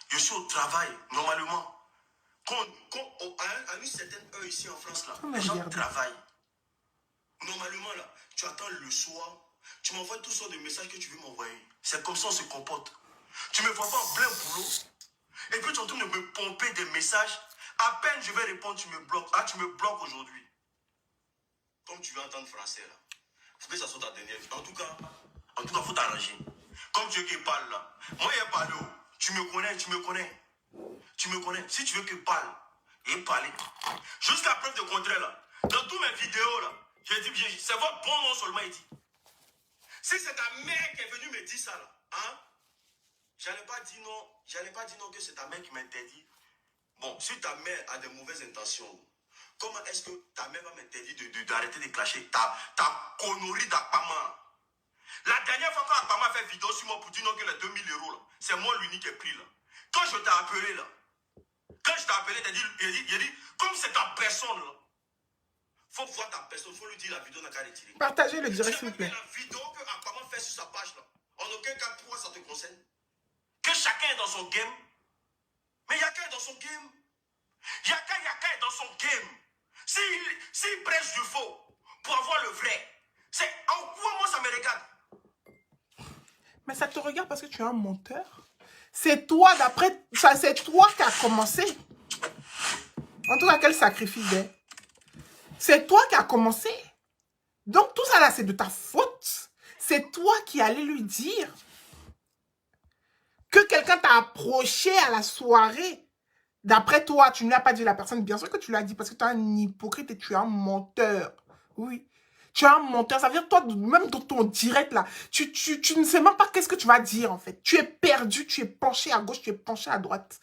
Je suis au travail, normalement. À une certaine heure ici en France, là, les gens travaillent. Normalement, là, tu attends le soir, tu m'envoies toutes sortes de messages que tu veux m'envoyer. C'est comme ça on se comporte. Tu me vois pas en plein boulot. Et puis tu es en train de me pomper des messages. À peine je vais répondre, tu me bloques. Ah, tu me bloques aujourd'hui. Comme tu veux entendre français, là. Faut que ça soit ta dernière. En tout cas, faut t'arranger. Comme tu veux qu'il parle, là. Moi, il a parlé. Tu me connais. Si tu veux qu'il parle, il parle. Jusqu'à preuve de contraire, là. Dans toutes mes vidéos, là, j'ai dit, c'est votre bon nom seulement, il dit. Si c'est ta mère qui est venue me dire ça, là, hein, j'allais pas dire non que c'est ta mère qui m'interdit. Bon, si ta mère a de mauvaises intentions, comment est-ce que ta mère va m'interdire d'arrêter de clasher ta connerie d'Akpama? La dernière fois quand Akpama a fait vidéo sur moi pour dire non que les 2000 euros, là, c'est moi l'unique qui est pris, là. Quand je t'ai appelé, là, il a dit, comme c'est ta personne, là, faut voir ta personne, faut lui dire la vidéo n'a qu'à retirer. Partagez le direct, s'il vous plaît. La vidéo que Akpama fait sur sa page, là, en aucun cas, pourquoi ça te concerne? Que chacun est dans son game. Mais Yaka est dans son game. Yaka est dans son game. S'il prêche du faux pour avoir le vrai, c'est en quoi moi ça me regarde? Mais ça te regarde parce que tu es un menteur. C'est toi, d'après ça, c'est toi qui as commencé. En tout cas, quel sacrifice est. C'est toi qui as commencé. Donc tout ça là, c'est de ta faute. C'est toi qui allais lui dire que quelqu'un t'a approché à la soirée. D'après toi, tu ne lui as pas dit à la personne. Bien sûr que tu l'as dit parce que tu es un hypocrite et tu es un menteur. Oui. Tu es un menteur. Ça veut dire toi, même dans ton direct là, tu ne sais même pas qu'est-ce que tu vas dire en fait. Tu es perdu, tu es penché à gauche, tu es penché à droite.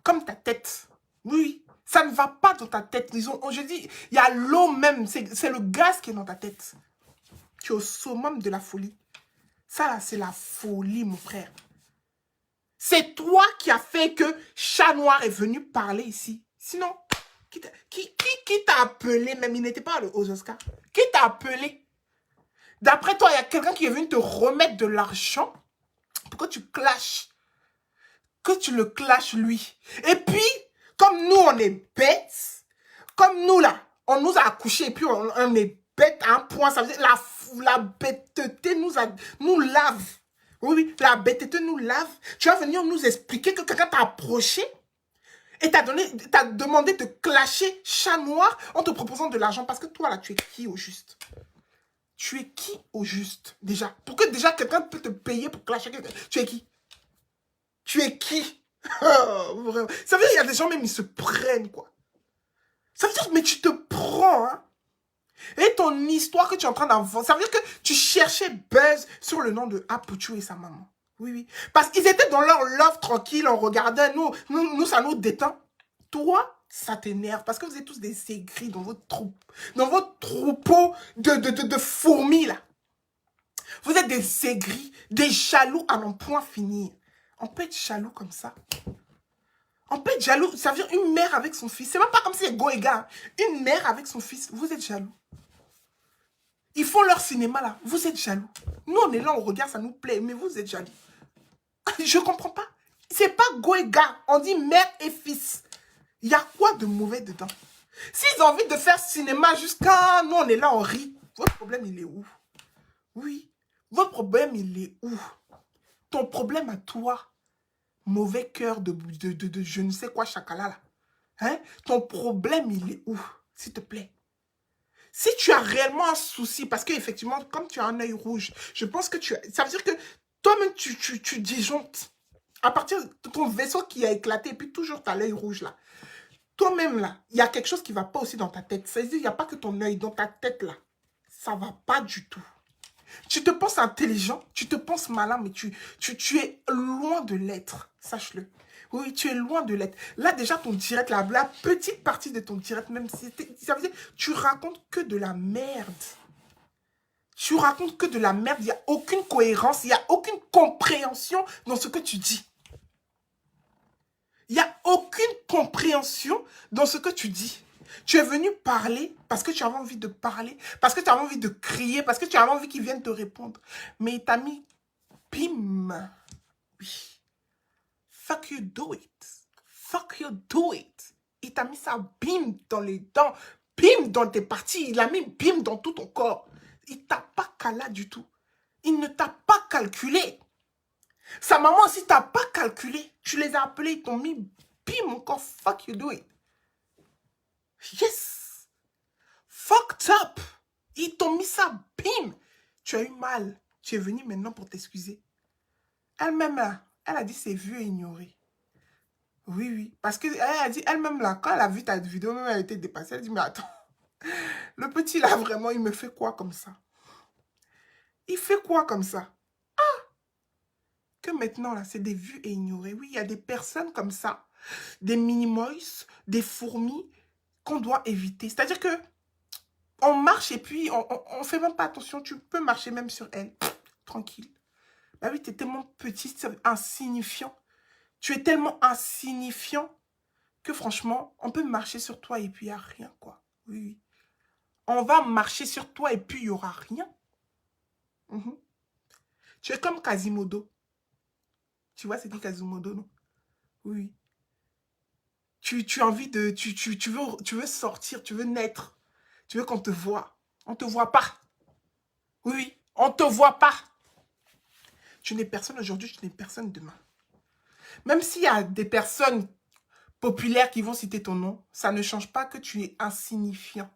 Comme ta tête. Oui. Ça ne va pas dans ta tête. Je dis, il y a l'eau même. C'est le gaz qui est dans ta tête. Tu es au summum de la folie. Ça là, c'est la folie, mon frère. C'est toi qui as fait que Chat Noir est venu parler ici. Sinon, qui t'a appelé, même il n'était pas aux Oscars. Qui t'a appelé? D'après toi, il y a quelqu'un qui est venu te remettre de l'argent pour que tu clashes. Que tu le clashes lui. Et puis, comme nous, on est bêtes, comme nous là, on nous a accouchés et puis on est bêtes à un point, ça veut dire la bêteté nous lave. Oui, la bêteté nous lave. Tu vas venir nous expliquer que quelqu'un t'a approché et t'a demandé de clasher Chat Noir en te proposant de l'argent. Parce que toi, là, tu es qui au juste? Tu es qui au juste, déjà? Pour que déjà quelqu'un peut te payer pour clasher quelqu'un. Tu es qui? Tu es qui? Oh, vraiment. Ça veut dire qu'il y a des gens, même, ils se prennent, quoi. Ça veut dire, mais tu te prends, hein? Et ton histoire que tu es en train d'inventer, ça veut dire que tu cherchais buzz sur le nom de Apuchu et sa maman. Oui, oui. Parce qu'ils étaient dans leur love tranquille, on regardait, nous ça nous détend. Toi, ça t'énerve parce que vous êtes tous des aigris dans votre troupeau de fourmis, là. Vous êtes des aigris, des jaloux à n'en point finir. On peut être jaloux comme ça. On peut être jaloux, ça veut dire une mère avec son fils. C'est même pas comme si c'est Goéga. Une mère avec son fils, vous êtes jaloux. Ils font leur cinéma là, vous êtes jaloux. Nous on est là, on regarde, ça nous plaît, mais vous êtes jaloux. Je comprends pas. C'est pas Goéga, on dit mère et fils. Il y a quoi de mauvais dedans? S'ils ont envie de faire cinéma jusqu'à... Nous on est là, on rit. Votre problème il est où? Oui, votre problème il est où? Ton problème à toi, mauvais cœur de je ne sais quoi chacala là. Hein? Ton problème il est où? S'il te plaît. Si tu as réellement un souci, parce qu'effectivement, comme tu as un œil rouge, je pense que ça veut dire que toi-même, tu disjonctes. À partir de ton vaisseau qui a éclaté, et puis toujours tu as l'œil rouge là. Toi-même là, il y a quelque chose qui ne va pas aussi dans ta tête. C'est-à-dire, il n'y a pas que ton œil, dans ta tête là. Ça ne va pas du tout. Tu te penses intelligent, tu te penses malin, mais tu es loin de l'être. Sache-le. Oui, tu es loin de l'être. Là, déjà, ton direct, la petite partie de ton direct, même si ça veut dire, tu racontes que de la merde. Tu racontes que de la merde. Il n'y a aucune cohérence, il n'y a aucune compréhension dans ce que tu dis. Il n'y a aucune compréhension dans ce que tu dis. Tu es venu parler parce que tu avais envie de parler, parce que tu avais envie de crier, parce que tu avais envie qu'ils viennent te répondre. Mais il t'a mis bim. Oui. Fuck you, do it. Fuck you, do it. Il t'a mis ça bim dans les dents, bim dans tes parties, il a mis bim dans tout ton corps. Il t'a pas calé du tout. Il ne t'a pas calculé. Sa maman aussi t'a pas calculé. Tu les as appelés, ils t'ont mis bim encore. Fuck you, do it. Yes. Fucked up. Ils t'ont mis ça, bim. Tu as eu mal. Tu es venu maintenant pour t'excuser. Elle-même, là, elle a dit c'est vu et ignoré. Oui, oui. Parce qu'elle a dit, elle-même, là, quand elle a vu ta vidéo, même elle a été dépassée, elle a dit, mais attends, le petit, là, vraiment, il me fait quoi comme ça? Il fait quoi comme ça? Que maintenant, là, c'est des vues et ignorés. Oui, il y a des personnes comme ça, des minimoys, des fourmis qu'on doit éviter. C'est-à-dire que on marche et puis on fait même pas attention. Tu peux marcher même sur elle. Tranquille. Bah oui, tu es tellement petit, insignifiant. Tu es tellement insignifiant que franchement, on peut marcher sur toi et puis il n'y a rien, quoi. Oui, oui. On va marcher sur toi et puis il n'y aura rien. Tu es comme Quasimodo. Tu vois, c'est qui Quasimodo, non? Oui. Tu as envie de... Tu veux sortir, tu veux naître. Tu veux qu'on te voie. On ne te voit pas. Oui, oui. On ne te voit pas. Tu n'es personne aujourd'hui, tu n'es personne demain. Même s'il y a des personnes populaires qui vont citer ton nom, ça ne change pas que tu es insignifiant.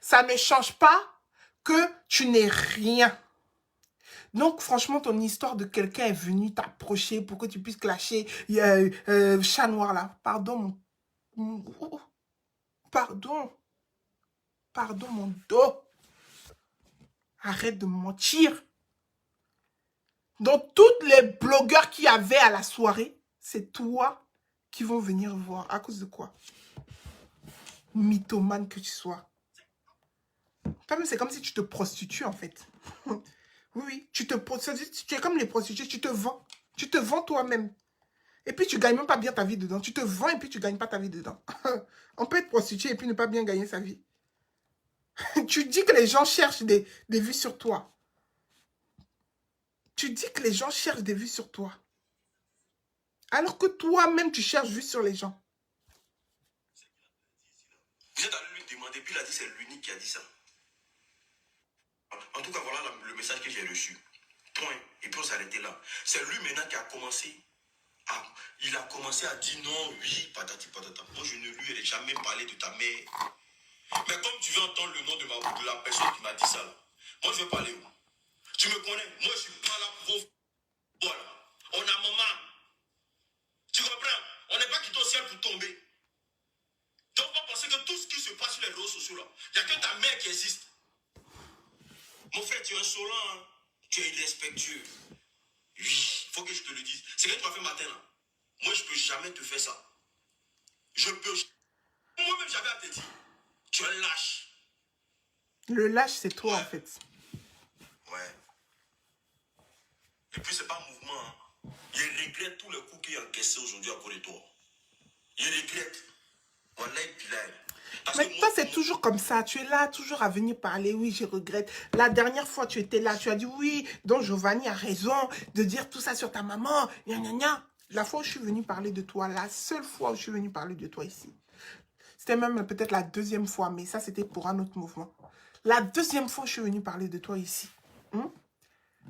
Ça ne change pas que tu n'es rien. Donc, franchement, ton histoire de quelqu'un est venu t'approcher pour que tu puisses clasher. Chat noir, là. Pardon, pardon. Pardon, mon dos. Arrête de mentir. Donc, toutes les blogueurs qui avaient à la soirée, c'est toi qui vont venir voir. À cause de quoi? Mythomane que tu sois. C'est comme si tu te prostitues, en fait. Oui, tu es comme les prostituées, tu te vends. Tu te vends toi-même. Et puis, tu ne gagnes même pas bien ta vie dedans. Tu te vends et puis tu ne gagnes pas ta vie dedans. On peut être prostitué et puis ne pas bien gagner sa vie. Tu dis que les gens cherchent des vues sur toi. Tu dis que les gens cherchent des vues sur toi. Alors que toi-même, tu cherches vues sur les gens. Vous êtes allé lui demander, puis il a dit c'est l'unique qui a dit ça. En tout cas, voilà le message que j'ai reçu. Point. Et puis on s'arrêtait là. C'est lui maintenant qui a commencé. Il a commencé à dire non, oui, patati patata. Moi, je ne lui ai jamais parlé de ta mère. Mais comme tu veux entendre le nom de la personne qui m'a dit ça, là, moi, je vais parler où? Tu me connais? Moi, je suis pas là pour... Voilà. On a maman. Tu comprends? On n'est pas quitté au ciel pour tomber. Donc, on va penser que tout ce qui se passe sur les réseaux sociaux, là, il n'y a que ta mère qui existe. Mon frère, tu es insolent, hein? Tu es irrespectueux. Oui, il faut que je te le dise. C'est ce que tu m'as fait matin, là. Moi, je ne peux jamais te faire ça. Je peux... Moi-même, j'avais à te dire. Tu es lâche. Le lâche, c'est toi, en fait. Ouais. Et puis, c'est pas un mouvement. Hein. Il regrette tous les coups qu'il a encaissés aujourd'hui à cause de toi. Il regrette. Voilà, et puis là. Mais toi, c'est toujours comme ça. Tu es là, toujours à venir parler. Oui, je regrette. La dernière fois, tu étais là. Tu as dit oui, donc Giovanni a raison de dire tout ça sur ta maman. Gna, gna, gna. La fois où je suis venue parler de toi, la seule fois où je suis venue parler de toi ici. C'était même peut-être la deuxième fois, mais ça, c'était pour un autre mouvement. La deuxième fois où je suis venue parler de toi ici.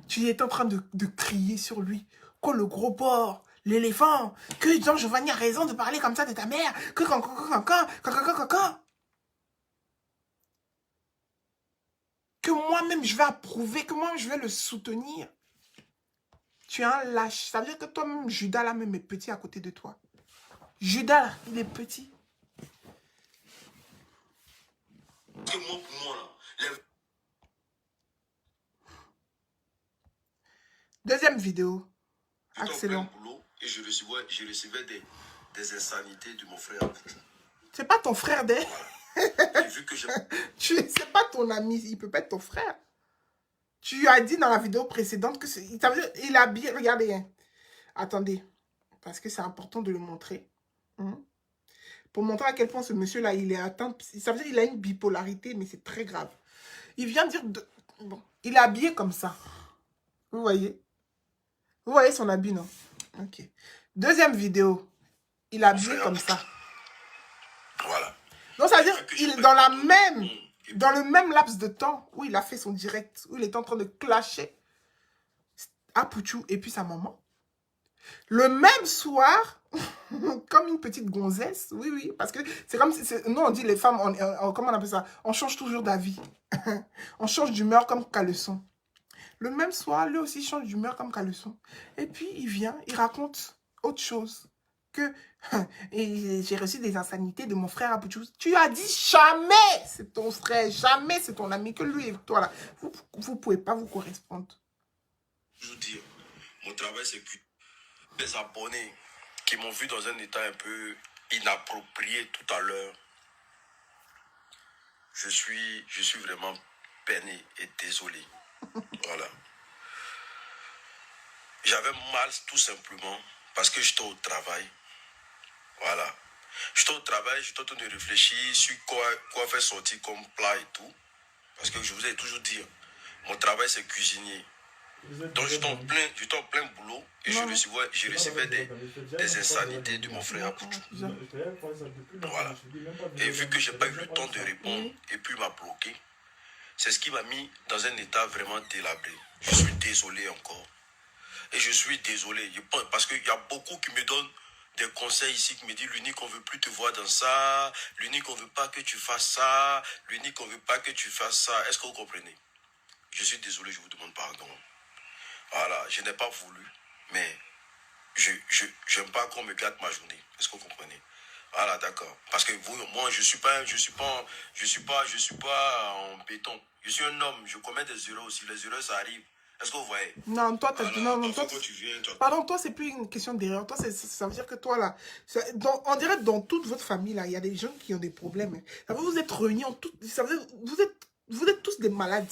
Tu étais en train de crier sur lui. Que le gros porc, l'éléphant, que Jean Giovanni a raison de parler comme ça de ta mère. Que moi-même, je vais approuver, que moi-même, je vais le soutenir. Tu es un lâche. Ça veut dire que toi-même, Judas, là, même est petit à côté de toi. Judas, là, il est petit. Que moi, pour moi, là, Deuxième vidéo. J'étais en Excellent. plein boulot et je recevais des insanités de mon frère Apouchou. C'est pas ton frère, des. Voilà. Et vu que j'ai... C'est pas ton ami, il peut pas être ton frère. Tu as dit dans la vidéo précédente que il a bien... Regardez, hein. Attendez, parce que c'est important de le montrer. Hein. Pour montrer à quel point ce monsieur-là, il est atteint. Ça veut dire qu'il a une bipolarité, mais c'est très grave. Il vient dire... Bon, il est habillé comme ça. Vous voyez? Vous voyez son habit, non? Ok. Deuxième vidéo. Il est habillé comme ça. Voilà. Donc, ça veut dire qu'il est dans le même laps de temps où il a fait son direct, où il est en train de clasher Apouchou et puis sa maman. Le même soir, comme une petite gonzesse, oui, oui, parce que c'est comme si, nous on dit les femmes, comment on appelle ça? On change toujours d'avis. On change d'humeur comme caleçon. Le même soir, lui aussi change d'humeur comme caleçon. Et puis il vient, il raconte autre chose. Que j'ai reçu des insanités de mon frère Apouchou. Tu as dit jamais c'est ton frère, jamais c'est ton ami, que lui et toi là. Vous pouvez pas vous correspondre. Je veux dire, mon travail c'est que les abonnés qui m'ont vu dans un état un peu inapproprié tout à l'heure, je suis vraiment peiné et désolé. Voilà. J'avais mal tout simplement parce que j'étais au travail. Voilà. J'étais au travail, j'étais en train de réfléchir sur quoi faire sortir comme plat et tout. Parce que je vous ai toujours dit, mon travail c'est cuisinier. Donc j'étais en plein boulot et je recevais des insanités de mon frère Apouchou. Voilà. Et vu que j'ai pas eu le temps de répondre et puis il m'a bloqué, c'est ce qui m'a mis dans un état vraiment délabré. Je suis désolé encore. Et je suis désolé. Parce qu'il y a beaucoup qui me donnent des conseils ici, qui me disent l'unique, on ne veut plus te voir dans ça. L'unique, on ne veut pas que tu fasses ça. L'unique, on ne veut pas que tu fasses ça. Est-ce que vous comprenez? Je suis désolé, je vous demande pardon. Voilà, je n'ai pas voulu, mais je n'aime pas qu'on me gâte ma journée. Est-ce que vous comprenez? Voilà, d'accord. Parce que moi, je suis pas en béton. Je suis un homme, je commets des erreurs aussi. Les erreurs, ça arrive. Est-ce que vous voyez? Non, toi, voilà, toi, quand tu viens, pardon, toi, c'est plus une question d'erreur. Toi, ça veut dire que toi, là, on dirait que dans toute votre famille, là, il y a des gens qui ont des problèmes. Hein. Ça veut dire, vous êtes réunis en tout. Ça veut dire, vous êtes tous des malades.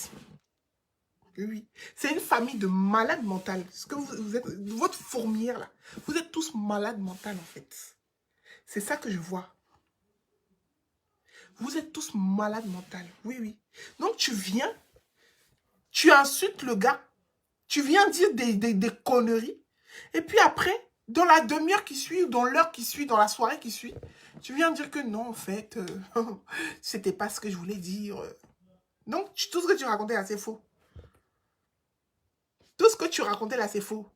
Oui. C'est une famille de malades mentales. Ce que vous êtes, votre fourmilière, là, vous êtes tous malades mentales, en fait. C'est ça que je vois. Vous êtes tous malades mentales. Oui, oui. Donc, tu viens, tu insultes le gars, tu viens dire des conneries, et puis après, dans la demi-heure qui suit, ou dans l'heure qui suit, dans la soirée qui suit, tu viens dire que non, en fait, c'était pas ce que je voulais dire. Donc, tout ce que tu racontais là, c'est faux. Tout ce que tu racontais là, c'est faux.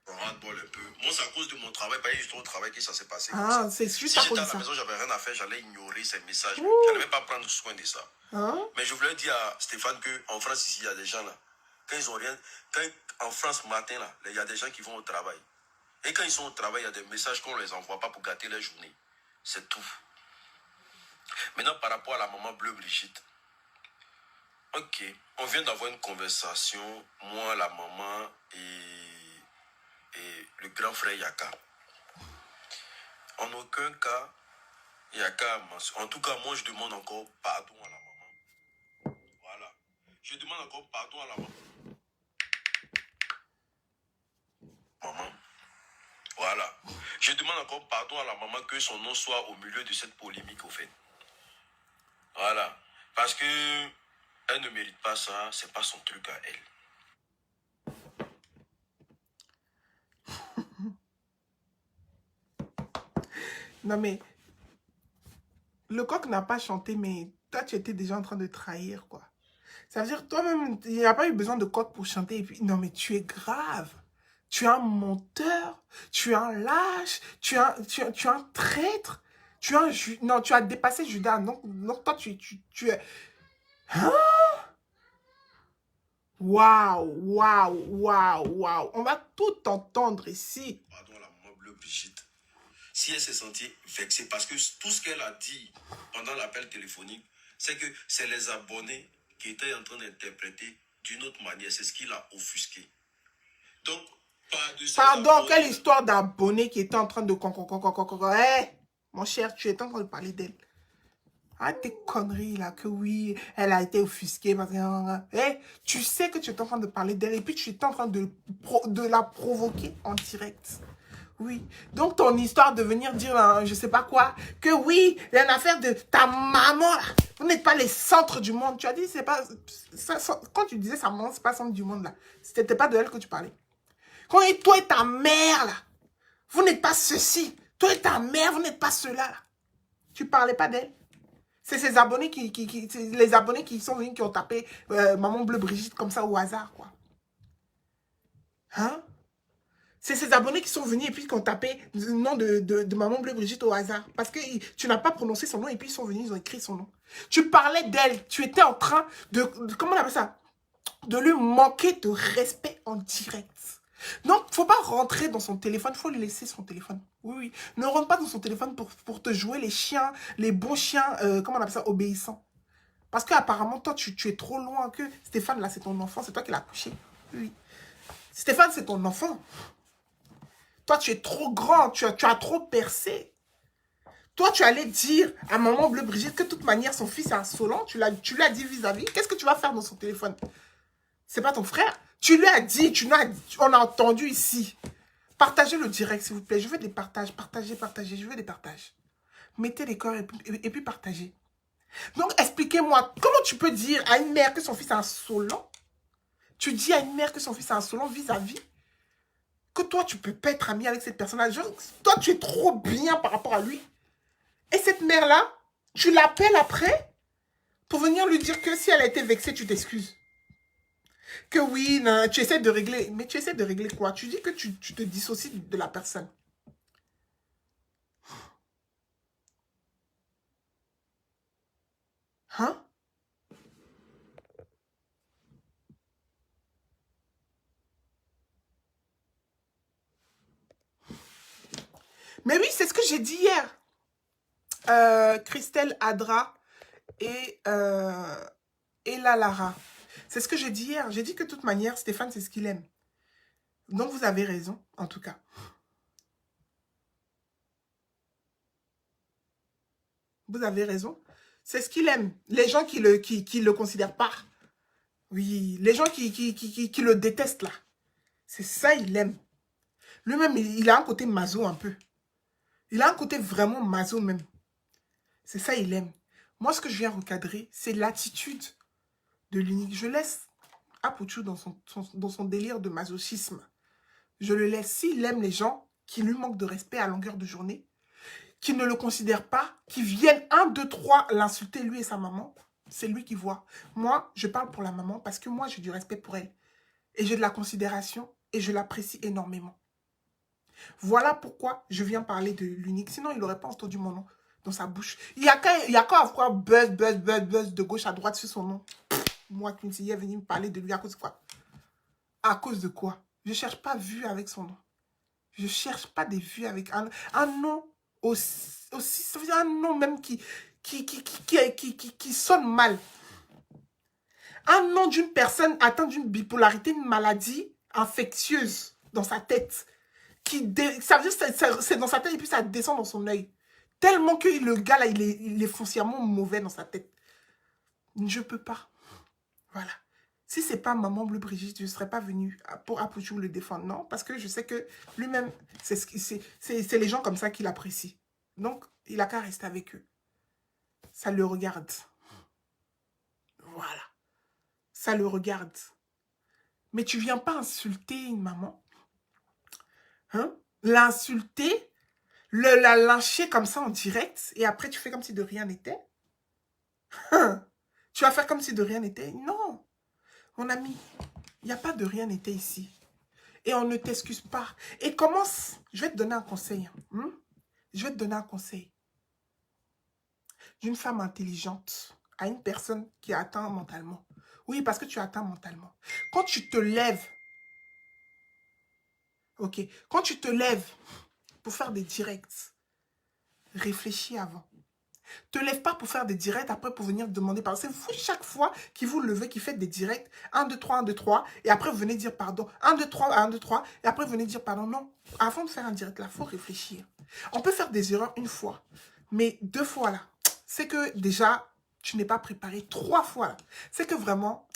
ras-le-bol un peu. Moi, c'est à cause de mon travail, pas juste au travail que ça s'est passé. Ah, c'est juste à cause de ça. Si j'étais à la maison, j'avais rien à faire, j'allais ignorer ces messages. Ouh. J'allais même pas prendre soin de ça. Hein? Mais je voulais dire à Stéphane qu'en France, ici, il y a des gens là. Quand ils ont rien, en France, matin là, il y a des gens qui vont au travail. Et quand ils sont au travail, il y a des messages qu'on ne les envoie pas pour gâter leur journée. C'est tout. Maintenant, par rapport à la maman bleue Brigitte. Ok, on vient d'avoir une conversation, moi, la maman et le grand frère Yaka. En aucun cas, Yaka, en tout cas, moi, je demande encore pardon à la maman. Voilà. Je demande encore pardon à la maman. Maman. Voilà. Je demande encore pardon à la maman que son nom soit au milieu de cette polémique, au fait. Voilà. Parce que elle ne mérite pas ça, c'est pas son truc à elle. Non, mais le coq n'a pas chanté, mais toi, tu étais déjà en train de trahir, quoi. Ça veut dire, toi-même, il n'y a pas eu besoin de coq pour chanter. Et puis, non, mais tu es grave. Tu es un menteur. Tu es un lâche. Tu es un traître. Non, tu as dépassé Judas. Donc toi, tu es... Hein? Waouh, waouh, waouh, waouh. On va tout entendre ici. Pardon à la maman bleue Brigitte. Si elle s'est sentie vexée, parce que tout ce qu'elle a dit pendant l'appel téléphonique, c'est que c'est les abonnés qui étaient en train d'interpréter d'une autre manière. C'est ce qui l'a offusqué. Donc, pas de ces Pardon, abonnés. quelle histoire d'abonné qui était en train de... Hé, mon cher, tu étais en train de parler d'elle. Ah, tes conneries là, que oui, elle a été offusquée. Hé, tu sais que tu es en train de parler d'elle et puis tu es en train de la provoquer en direct. Oui. Donc, ton histoire de venir dire, je sais pas quoi, que oui, il y a une affaire de ta maman, là. Vous n'êtes pas les centres du monde. Tu as dit, c'est pas... quand tu disais sa maman, c'est pas centre du monde, là. C'était pas de elle que tu parlais. Quand toi et ta mère, là, vous n'êtes pas ceci. Toi et ta mère, vous n'êtes pas cela, là. Tu parlais pas d'elle. C'est ces abonnés les abonnés qui sont venus, qui ont tapé Maman Bleu Brigitte comme ça au hasard, quoi. Hein? C'est ces abonnés qui sont venus et puis qui ont tapé le nom de Maman Bleu Brigitte au hasard. Parce que tu n'as pas prononcé son nom et puis ils sont venus, ils ont écrit son nom. Tu parlais d'elle. Tu étais en train comment on appelle ça? De lui manquer de respect en direct. Donc, faut pas rentrer dans son téléphone, faut lui laisser son téléphone. Oui, oui. Ne rentre pas dans son téléphone pour te jouer les chiens, les bons chiens, comment on appelle ça, obéissants. Parce qu'apparemment, toi, tu es trop loin que Stéphane, là, c'est ton enfant, c'est toi qui l'as couché. Oui. Stéphane, c'est ton enfant. Toi, tu es trop grand, tu as trop percé. Toi, tu allais dire à Maman Bleu Brigitte que de toute manière, son fils est insolent. Tu lui as dit vis-à-vis. Qu'est-ce que tu vas faire dans son téléphone? C'est pas ton frère. Tu lui as dit, on a entendu ici. Partagez le direct, s'il vous plaît. Je veux des partages. Partagez. Je veux des partages. Mettez les cœurs et puis partagez. Donc, expliquez-moi, comment tu peux dire à une mère que son fils est insolent? Tu dis à une mère que son fils est insolent vis-à-vis que toi, tu peux pas être ami avec cette personne-là. Toi, tu es trop bien par rapport à lui. Et cette mère-là, tu l'appelles après pour venir lui dire que si elle a été vexée, tu t'excuses. Que oui, non, tu essaies de régler. Mais tu essaies de régler quoi? Tu dis que tu te dissocies de la personne. Hein? Mais oui, c'est ce que j'ai dit hier. Christelle Adra et la Lara. C'est ce que j'ai dit hier. J'ai dit que de toute manière, Stéphane, c'est ce qu'il aime. Donc, vous avez raison, en tout cas. Vous avez raison. C'est ce qu'il aime. Les gens qui le considèrent pas. Oui, les gens qui le détestent, là. C'est ça, il aime. Lui-même, il a un côté maso un peu. Il a un côté vraiment maso même. C'est ça, il aime. Moi, ce que je viens recadrer, c'est l'attitude de l'unique. Je laisse Apouchou dans son délire de masochisme. Je le laisse. S'il aime les gens qui lui manquent de respect à longueur de journée, qui ne le considèrent pas, qui viennent 1, 2, 3 l'insulter, lui et sa maman, c'est lui qui voit. Moi, je parle pour la maman parce que moi, j'ai du respect pour elle. Et j'ai de la considération et je l'apprécie énormément. Voilà pourquoi je viens parler de l'unique. Sinon, il n'aurait pas entendu mon nom dans sa bouche. Il y a qu'à avoir buzz de gauche à droite sur son nom. Moi, Quincy est venu me parler de lui à cause de quoi? À cause de quoi? Je ne cherche pas vue avec son nom. Je ne cherche pas des vues avec un nom aussi, ça veut dire un nom même qui sonne mal. Un nom d'une personne atteinte d'une bipolarité, une maladie infectieuse dans sa tête. Ça veut dire que c'est dans sa tête et puis ça descend dans son œil. Tellement que le gars là, il est foncièrement mauvais dans sa tête. Je ne peux pas. Voilà. Si c'est pas Maman Bleu Brigitte, je ne serais pas venue pour Apouchou le défendre. Non, parce que je sais que lui-même, c'est les gens comme ça qu'il apprécie. Donc, il a qu'à rester avec eux. Ça le regarde. Voilà. Ça le regarde. Mais tu viens pas insulter une maman. Hein? L'insulter, la lyncher comme ça en direct, et après tu fais comme si de rien n'était. Hein? Tu vas faire comme si de rien n'était? Non. Mon ami, il n'y a pas de rien n'était ici. Et on ne t'excuse pas. Et commence, je vais te donner un conseil. Je vais te donner un conseil. D'une femme intelligente à une personne qui est atteinte mentalement. Oui, parce que tu es atteint mentalement. Quand tu te lèves, ok, quand tu te lèves pour faire des directs, réfléchis avant. Te lève pas pour faire des directs, après pour venir demander pardon. C'est vous, chaque fois qui vous levez, qui faites des directs, 1, 2, 3, 1, 2, 3, et après vous venez dire pardon. 1, 2, 3, 1, 2, 3, et après vous venez dire pardon. Non, avant de faire un direct là, il faut réfléchir. On peut faire des erreurs une fois, mais 2 fois là, c'est que déjà, tu n'es pas préparé. 3 fois là, c'est que vraiment,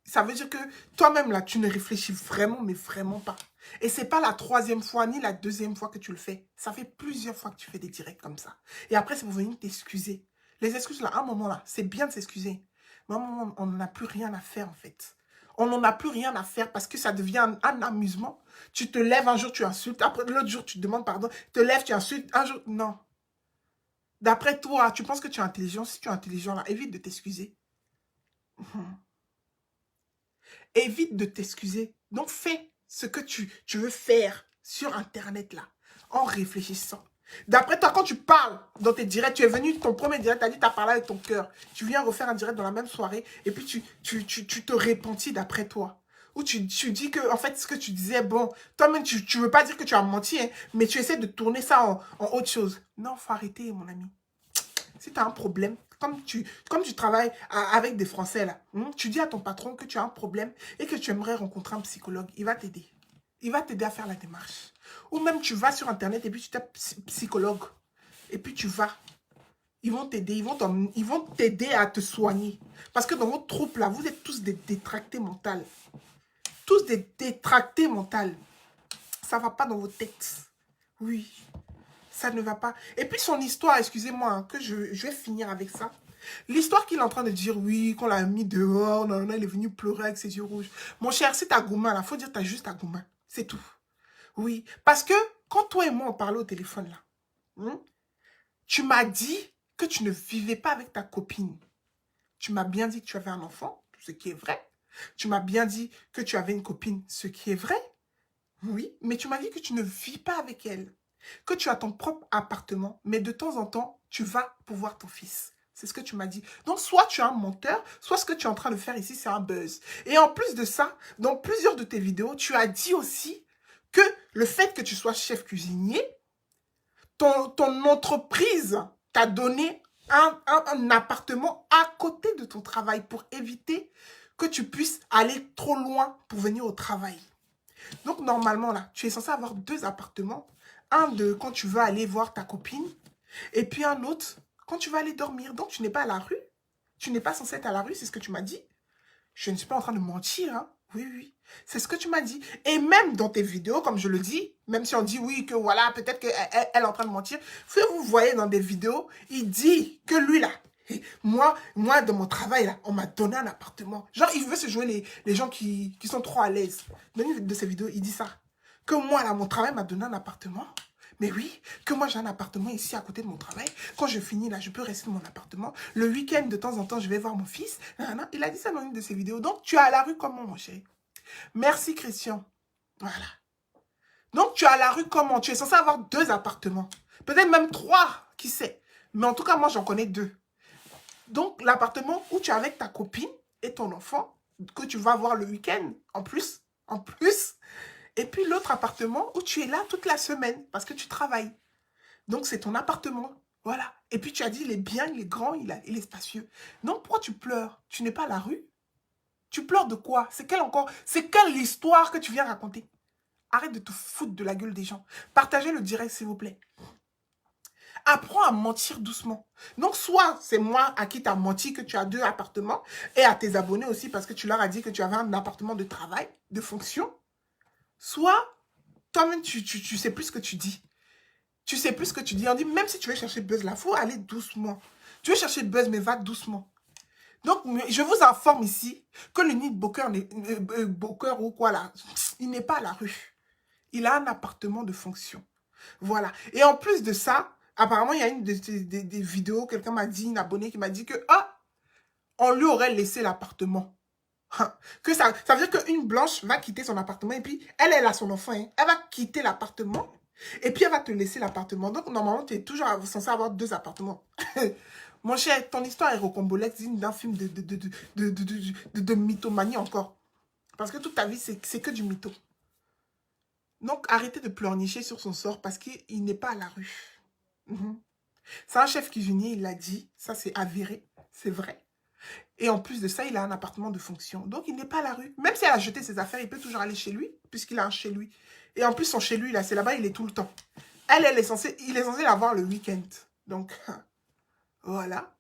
ça veut dire que toi-même là, tu ne réfléchis vraiment, mais vraiment pas. Et c'est pas la 3e fois ni la 2e fois que tu le fais. Ça fait plusieurs fois que tu fais des directs comme ça. Et après, c'est pour venir t'excuser. Les excuses là, à un moment là, c'est bien de s'excuser. Mais à un moment, on n'en a plus rien à faire en fait. On n'en a plus rien à faire parce que ça devient un amusement. Tu te lèves un jour, tu insultes. Après, l'autre jour, tu te demandes pardon. Tu te lèves, tu insultes. Un jour, non. D'après toi, tu penses que tu es intelligent. Si tu es intelligent là, évite de t'excuser. Évite de t'excuser. Donc, fais ce que tu veux faire sur Internet, là, en réfléchissant. D'après toi, quand tu parles dans tes directs, tu es venu, ton premier direct, tu as dit, tu as parlé avec ton cœur. Tu viens refaire un direct dans la même soirée, et puis tu te repentis d'après toi. Ou tu dis que, en fait, ce que tu disais, bon, toi-même, tu veux pas dire que tu as menti, hein, mais tu essaies de tourner ça en autre chose. Non, faut arrêter, mon ami. Si tu as un problème, comme tu travailles avec des Français, là, tu dis à ton patron que tu as un problème et que tu aimerais rencontrer un psychologue. Il va t'aider. Il va t'aider à faire la démarche. Ou même tu vas sur Internet et puis tu tapes psychologue. Et puis tu vas. Ils vont t'aider. Ils vont t'aider à te soigner. Parce que dans votre troupe, là, vous êtes tous des détractés mentaux. Tous des détractés mentaux. Ça ne va pas dans vos têtes. Oui. Ça ne va pas. Et puis son histoire, excusez-moi, hein, que je vais finir avec ça. L'histoire qu'il est en train de dire, oui, qu'on l'a mis dehors, non, non, il est venu pleurer avec ses yeux rouges. Mon cher, c'est ta gourmand, là, faut dire t'as juste ta gourmand. C'est tout. Oui, parce que quand toi et moi on parlait au téléphone, là, tu m'as dit que tu ne vivais pas avec ta copine. Tu m'as bien dit que tu avais un enfant, ce qui est vrai. Tu m'as bien dit que tu avais une copine, ce qui est vrai. Oui, mais tu m'as dit que tu ne vis pas avec elle. Que tu as ton propre appartement, mais de temps en temps, tu vas pour voir ton fils. C'est ce que tu m'as dit. Donc, soit tu es un menteur, soit ce que tu es en train de faire ici, c'est un buzz. Et en plus de ça, dans plusieurs de tes vidéos, tu as dit aussi que le fait que tu sois chef cuisinier, ton entreprise t'a donné un appartement à côté de ton travail pour éviter que tu puisses aller trop loin pour venir au travail. Donc, normalement, là, tu es censé avoir 2 appartements. Un de quand tu veux aller voir ta copine. Et puis un autre quand tu vas aller dormir. Donc, tu n'es pas à la rue. Tu n'es pas censé être à la rue, c'est ce que tu m'as dit. Je ne suis pas en train de mentir, hein. Oui, oui. C'est ce que tu m'as dit. Et même dans tes vidéos, comme je le dis, même si on dit oui, que voilà, peut-être qu'elle est en train de mentir. Si vous voyez dans des vidéos, il dit que lui, là, moi, dans mon travail, là, on m'a donné un appartement. Genre, il veut se jouer les gens qui sont trop à l'aise. Dans une de ses vidéos, il dit ça. Que moi, là, mon travail m'a donné un appartement. Mais oui, que moi, j'ai un appartement ici à côté de mon travail. Quand je finis, là, je peux rester dans mon appartement. Le week-end, de temps en temps, je vais voir mon fils. Il a dit ça dans une de ses vidéos. Donc, tu es à la rue comment, mon chéri? Merci, Christian. Voilà. Donc, tu es à la rue comment? Tu es censé avoir 2 appartements. Peut-être même 3, qui sait. Mais en tout cas, moi, j'en connais 2. Donc, l'appartement où tu es avec ta copine et ton enfant, que tu vas voir le week-end, en plus. Et puis, l'autre appartement où tu es là toute la semaine parce que tu travailles. Donc, c'est ton appartement. Voilà. Et puis, tu as dit, il est bien, il est grand, il est spacieux. Donc, pourquoi tu pleures? Tu n'es pas à la rue? Tu pleures de quoi? C'est quelle histoire que tu viens raconter? Arrête de te foutre de la gueule des gens. Partagez le direct, s'il vous plaît. Apprends à mentir doucement. Donc, soit c'est moi à qui tu as menti que tu as 2 appartements et à tes abonnés aussi parce que tu leur as dit que tu avais un appartement de travail, de fonction. Soit, toi-même, tu sais plus ce que tu dis. Tu sais plus ce que tu dis. On dit, même si tu veux chercher buzz là, il faut aller doucement. Tu veux chercher buzz, mais va doucement. Donc, je vous informe ici que le Nid Boker ou quoi là, il n'est pas à la rue. Il a un appartement de fonction. Voilà. Et en plus de ça, apparemment, il y a une des vidéos, quelqu'un m'a dit, une abonnée qui m'a dit que, on lui aurait laissé l'appartement. Que ça veut dire qu'une blanche va quitter son appartement et puis elle a son enfant. Hein. Elle va quitter l'appartement et puis elle va te laisser l'appartement. Donc, normalement, tu es toujours censé avoir 2 appartements. Mon cher, ton histoire est rocambolesque d'un film de mythomanie encore. Parce que toute ta vie, c'est que du mytho. Donc, arrêtez de pleurnicher sur son sort parce qu'il n'est pas à la rue. C'est un chef cuisinier, il l'a dit. Ça, c'est avéré. C'est vrai. Et en plus de ça, il a un appartement de fonction. Donc, il n'est pas à la rue. Même si elle a jeté ses affaires, il peut toujours aller chez lui, puisqu'il a un chez lui. Et en plus, son chez lui, là, c'est là-bas, il est tout le temps. Elle est censée, il est censé l'avoir le week-end. Donc, voilà.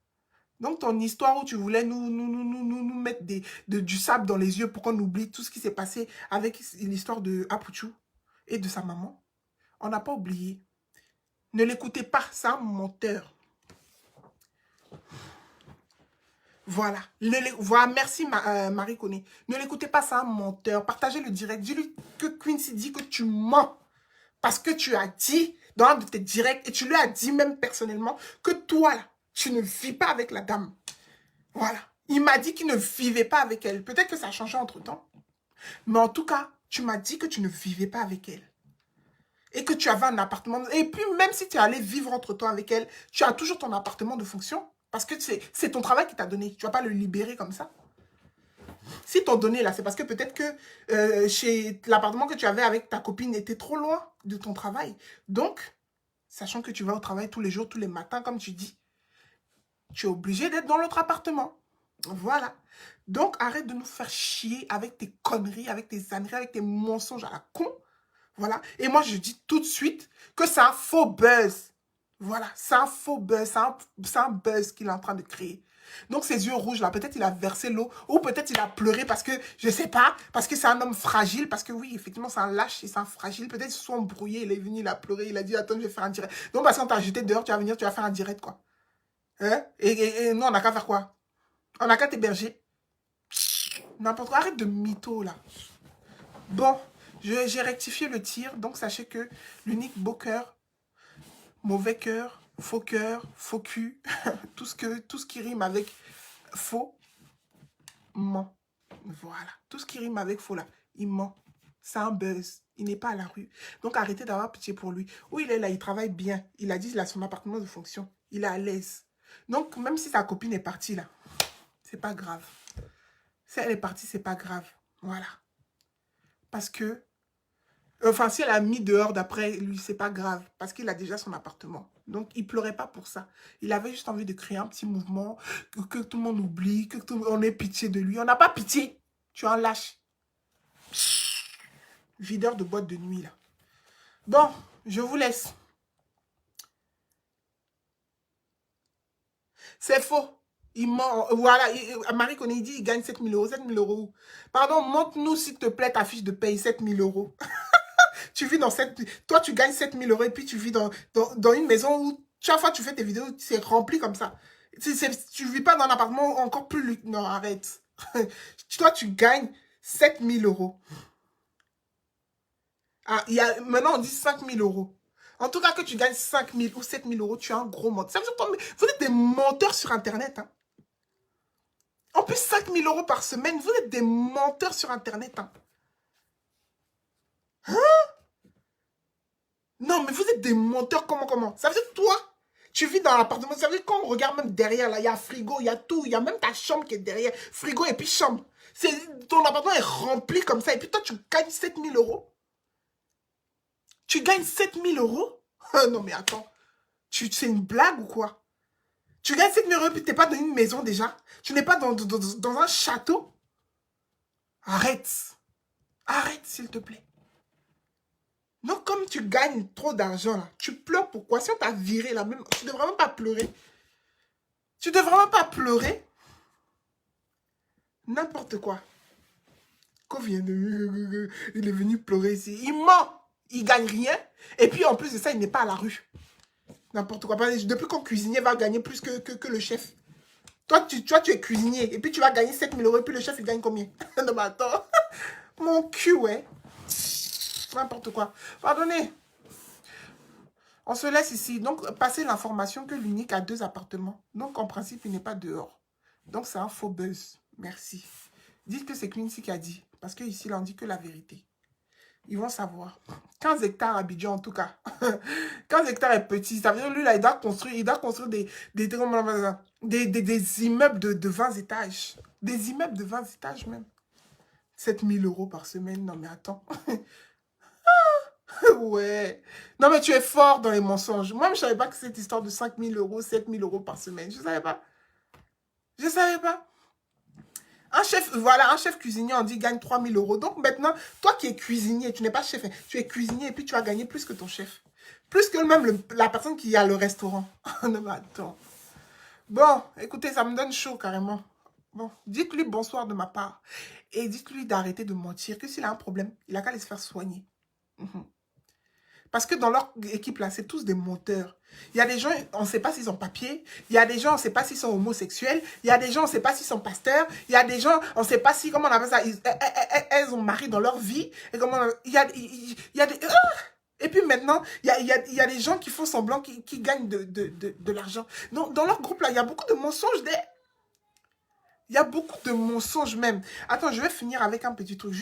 Donc, ton histoire où tu voulais nous mettre du sable dans les yeux pour qu'on oublie tout ce qui s'est passé avec l'histoire de Apuchou et de sa maman, on n'a pas oublié. Ne l'écoutez pas, c'est un menteur. Voilà. Voilà, merci Marie Conné. Ne l'écoutez pas, c'est un menteur. Partagez le direct. Dis-lui que Quincy dit que tu mens. Parce que tu as dit dans un de tes directs, et tu lui as dit même personnellement, que toi, là, tu ne vis pas avec la dame. Voilà. Il m'a dit qu'il ne vivait pas avec elle. Peut-être que ça a changé entre-temps. Mais en tout cas, tu m'as dit que tu ne vivais pas avec elle. Et que tu avais un appartement. Et puis, même si tu es allé vivre entre-temps avec elle, tu as toujours ton appartement de fonction. Parce que c'est ton travail qui t'a donné. Tu ne vas pas le libérer comme ça. Si t'ont donné là, c'est parce que peut-être que chez l'appartement que tu avais avec ta copine était trop loin de ton travail. Donc, sachant que tu vas au travail tous les jours, tous les matins, comme tu dis, tu es obligé d'être dans l'autre appartement. Voilà. Donc, arrête de nous faire chier avec tes conneries, avec tes âneries, avec tes mensonges à la con. Voilà. Et moi, je dis tout de suite que c'est un faux buzz. Voilà. C'est un faux buzz. C'est un buzz qu'il est en train de créer. Donc, ses yeux rouges, là, peut-être il a versé l'eau. Ou peut-être il a pleuré parce que, je sais pas, parce que c'est un homme fragile. Parce que oui, effectivement, c'est un lâche et c'est un fragile. Peut-être ils se sont embrouillés. Il est venu, il a pleuré. Il a dit, attends, je vais faire un direct. Donc, parce qu'on t'a jeté dehors, tu vas venir, tu vas faire un direct, quoi. Hein? Et nous, on n'a qu'à faire quoi? On n'a qu'à t'héberger. N'importe quoi. Arrête de mytho, là. Bon, j'ai rectifié le tir. Donc, sachez que l'unique beau cœur, mauvais cœur, faux cul, tout ce qui rime avec faux, ment. Voilà. Tout ce qui rime avec faux, là, il ment. C'est un buzz. Il n'est pas à la rue. Donc, arrêtez d'avoir pitié pour lui. Où il est là, il travaille bien. Il a dit qu'il a son appartement de fonction. Il est à l'aise. Donc, même si sa copine est partie, là, c'est pas grave. Si elle est partie, c'est pas grave. Voilà. Parce que, enfin, si elle a mis dehors d'après lui, c'est pas grave. Parce qu'il a déjà son appartement. Donc, il pleurait pas pour ça. Il avait juste envie de créer un petit mouvement, que tout le monde oublie, que tout le monde ait pitié de lui. On n'a pas pitié. Tu es un lâche. Videur de boîte de nuit, là. Bon, je vous laisse. C'est faux. Il ment. Voilà. Marie Conné dit, il gagne 7 000 euros. 7 000 euros. Pardon, montre-nous, s'il te plaît, ta fiche de paye. 7 000 euros. Tu vis dans cette... Toi, tu gagnes 7 000 euros et puis tu vis dans une maison où chaque fois que tu fais tes vidéos, c'est rempli comme ça. Tu vis pas dans un appartement encore plus... Non, arrête. Toi, tu gagnes 7 000 euros. Ah, maintenant, on dit 5 000 euros. En tout cas, que tu gagnes 5 000 ou 7 000 euros, tu es un gros menteur. Ça veut dire que vous êtes des menteurs sur Internet. Hein. En plus, 5 000 euros par semaine, vous êtes des menteurs sur Internet. Hein. Non, mais vous êtes des menteurs, comment? Ça veut dire que toi, tu vis dans l'appartement. Ça veut dire qu'on regarde même derrière, là, il y a frigo, il y a tout. Il y a même ta chambre qui est derrière. Frigo et puis chambre. Ton appartement est rempli comme ça. Et puis toi, tu gagnes 7 000 euros. Tu gagnes 7 000 euros? Non, mais attends. C'est une blague ou quoi? Tu gagnes 7 000 euros et puis tu n'es pas dans une maison déjà. Tu n'es pas dans un château. Arrête. Arrête, s'il te plaît. Donc, comme tu gagnes trop d'argent, là, tu pleures pourquoi? Si on t'a viré, là, même, tu ne devrais même pas pleurer. Tu ne devrais même pas pleurer. N'importe quoi. Qu'on vient de... Il est venu pleurer ici. Il ment. Il gagne rien. Et puis, en plus de ça, il n'est pas à la rue. N'importe quoi. Depuis qu'on cuisinier va gagner plus que le chef. Toi, tu es cuisinier. Et puis, tu vas gagner 7 000 euros. Et puis, le chef, il gagne combien? Non, mais attends. Mon cul, ouais. N'importe quoi. Pardonnez. On se laisse ici. Donc, passez l'information que l'unique a 2 appartements. Donc, en principe, il n'est pas dehors. Donc, c'est un faux buzz. Merci. Dites que c'est Quincy qui a dit. Parce qu'ici, là, on dit que la vérité. Ils vont savoir. 15 hectares à Abidjan, en tout cas. 15 hectares est petit. Ça veut dire, lui, là, il doit construire des immeubles de 20 étages. Des immeubles de 20 étages, même. 7 000 euros par semaine. Non, mais attends. Ouais. Non, mais tu es fort dans les mensonges. Moi, je ne savais pas que cette histoire de 5 000 euros, 7 000 euros par semaine. Je ne savais pas. Je ne savais pas. Un chef, voilà, un chef cuisinier, on dit, gagne 3 000 euros. Donc maintenant, toi qui es cuisinier, tu n'es pas chef, hein, tu es cuisinier et puis tu vas gagner plus que ton chef. Plus que même la personne qui a le restaurant. Non, mais attends. Bon, écoutez, ça me donne chaud carrément. Bon, dites-lui bonsoir de ma part. Et dites-lui d'arrêter de mentir, que s'il a un problème, il a qu'à aller se faire soigner. Mhm. Parce que dans leur équipe, là, c'est tous des menteurs. Il y a des gens, on ne sait pas s'ils ont papier. Il y a des gens, on ne sait pas s'ils sont homosexuels. Il y a des gens, on ne sait pas s'ils sont pasteurs. Il y a des gens, on ne sait pas si, comment on appelle ça, elles ont mari dans leur vie. Et comment, il y a des... Et puis maintenant, il y a des gens qui font semblant, qui gagnent de l'argent. Dans leur groupe, là, il y a beaucoup de mensonges. Il y a beaucoup de mensonges même. Attends, je vais finir avec un petit truc.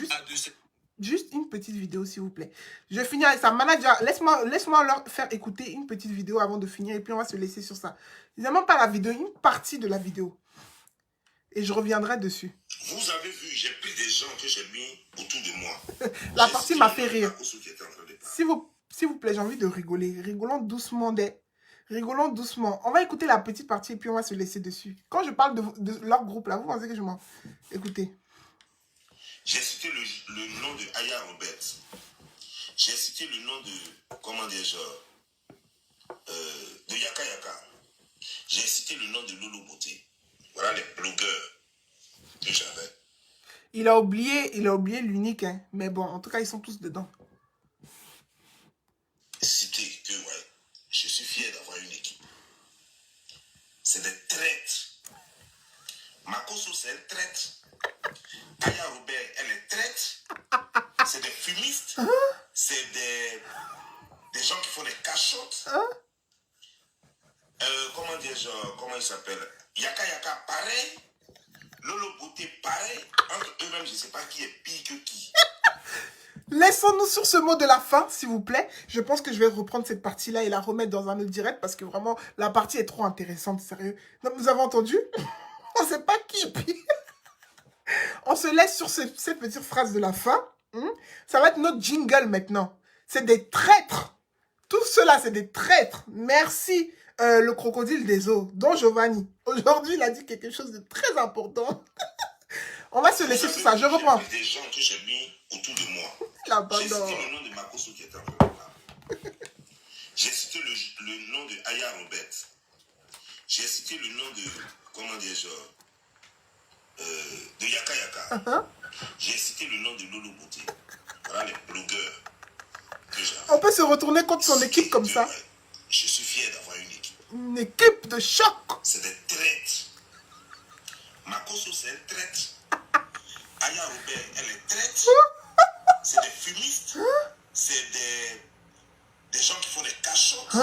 Juste une petite vidéo, s'il vous plaît. Je vais finir avec ça. Manager, laisse-moi leur faire écouter une petite vidéo avant de finir. Et puis, on va se laisser sur ça. Évidemment, pas la vidéo, une partie de la vidéo. Et je reviendrai dessus. Vous avez vu, j'ai pris des gens que j'ai mis autour de moi. La partie m'a fait rire. S'il vous plaît, j'ai envie de rigoler. Rigolons doucement Rigolons doucement. On va écouter la petite partie et puis on va se laisser dessus. Quand je parle de leur groupe, là, vous pensez que je m'en... Écoutez. J'ai cité le nom de Aya Roberts. J'ai cité le nom de, comment dire, de Yaka Yaka. J'ai cité le nom de Lolo Beauté. Voilà les blogueurs que j'avais. Il a oublié l'unique, hein. Mais bon, en tout cas, ils sont tous dedans. Cité que, ouais, je suis fier d'avoir une équipe. C'est des traites. Makoso, c'est une traite. Aya Robert, elle est traite. C'est des fumistes. C'est des gens qui font des cachottes. Comment dire, comment il s'appelle? Yaka Yaka, pareil. Lolo Beauté, pareil. Entre eux-mêmes, je ne sais pas qui est pire que qui. Laissons-nous sur ce mot de la fin, s'il vous plaît. Je pense que je vais reprendre cette partie-là et la remettre dans un autre direct parce que vraiment, la partie est trop intéressante, sérieux. Donc, vous avez entendu? On ne sait pas qui est pire. On se laisse sur cette petite phrase de la fin. Ça va être notre jingle maintenant. C'est des traîtres. Tout cela, c'est des traîtres. Merci, le crocodile des eaux, Don Giovanni. Aujourd'hui, il a dit quelque chose de très important. On va se laisser sur ça. Je reprends. Des gens que j'ai mis autour de moi. J'ai cité le nom de Makoso qui était en train de parler. J'ai cité le nom de Aya Roberts. J'ai cité le nom de, comment dire, de Yaka Yaka. J'ai cité le nom de Lolo Beauté. Voilà les blogueurs que j'avais. On peut se retourner contre son équipe comme ça. Je suis fier d'avoir une équipe. Une équipe de choc. C'est des traites. Makoso, c'est une traite. Aya Robert, elle est traite. C'est des fumistes. C'est des gens qui font des cachottes.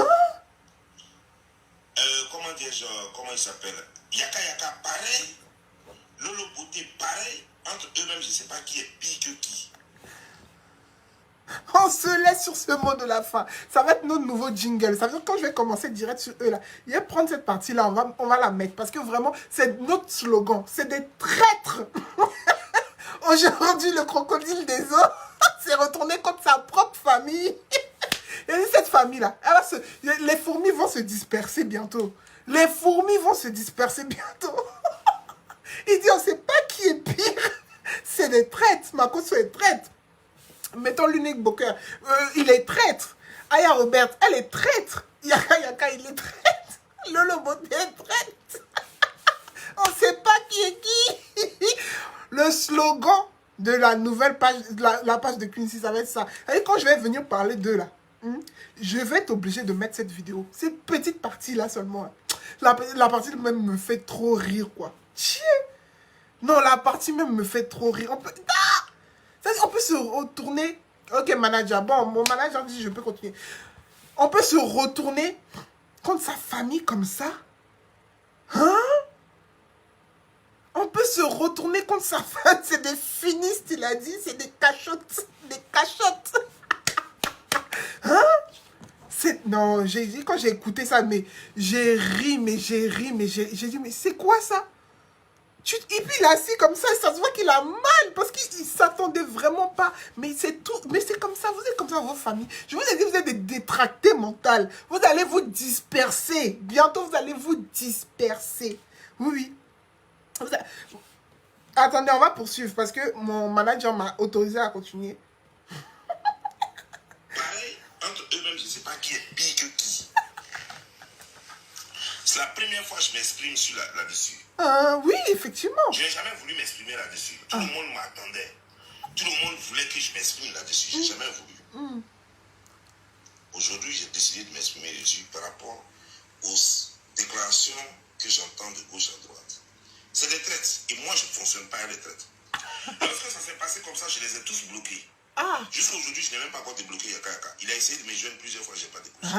Comment dire, comment il s'appelle? Yaka Yaka, pareil. Lolo Beauté, pareil. Entre eux-mêmes, je ne sais pas qui est pire que qui. On se laisse sur ce mot de la fin. Ça va être notre nouveau jingle. Ça veut dire que quand je vais commencer direct sur eux, là, je vais prendre cette partie-là, on va la mettre. Parce que vraiment, c'est notre slogan. C'est des traîtres. Aujourd'hui, le crocodile des eaux s'est retourné contre sa propre famille. Et cette famille-là, les fourmis vont se disperser bientôt. Les fourmis vont se disperser bientôt. Il dit, on ne sait pas qui est pire. C'est des traîtres. Makoso est traître. Mettons l'unique Boker. Il est traître. Aya Robert, elle est traître. Yaka Yaka, il est traître. Lolo Beauté est traître. On ne sait pas qui est qui. Le slogan de la nouvelle page, la page de Quincy, ça va être ça. Et quand je vais venir parler d'eux là, je vais être obligé de mettre cette vidéo. Cette petite partie-là seulement. La partie même me fait trop rire, quoi. Tiens. Non, la partie même me fait trop rire. On peut se retourner. Ok, manager. Bon, mon manager dit je peux continuer. On peut se retourner contre sa famille comme ça. Hein? On peut se retourner contre sa famille. C'est des finistes, il a dit. C'est des cachottes. Des cachottes. Hein? Non, j'ai dit, quand j'ai écouté ça, mais j'ai ri, mais j'ai dit, mais c'est quoi ça? Et puis il est assis comme ça, et ça se voit qu'il a mal parce qu'il ne s'attendait vraiment pas. Mais c'est tout. Mais c'est comme ça, vous êtes comme ça dans vos familles. Je vous ai dit, vous êtes des détractés mentaux. Vous allez vous disperser. Bientôt, vous allez vous disperser. Oui, oui. Attendez, on va poursuivre parce que mon manager m'a autorisé à continuer. Pareil, entre eux-mêmes, je ne sais pas qui est pire que qui. C'est la première fois que je m'exprime là-dessus. Oui, effectivement. Je n'ai jamais voulu m'exprimer là-dessus. Tout le monde m'attendait. Tout le monde voulait que je m'exprime là-dessus. Je n'ai jamais voulu. Aujourd'hui, j'ai décidé de m'exprimer dessus par rapport aux déclarations que j'entends de gauche à droite. C'est des traites. Et moi, je ne fonctionne pas à des traites. Lorsque ça s'est passé comme ça, je les ai tous bloqués. Jusqu'à aujourd'hui, je n'ai même pas encore débloqué Yaka Yaka. Il a essayé de me joindre plusieurs fois, je n'ai pas décroché.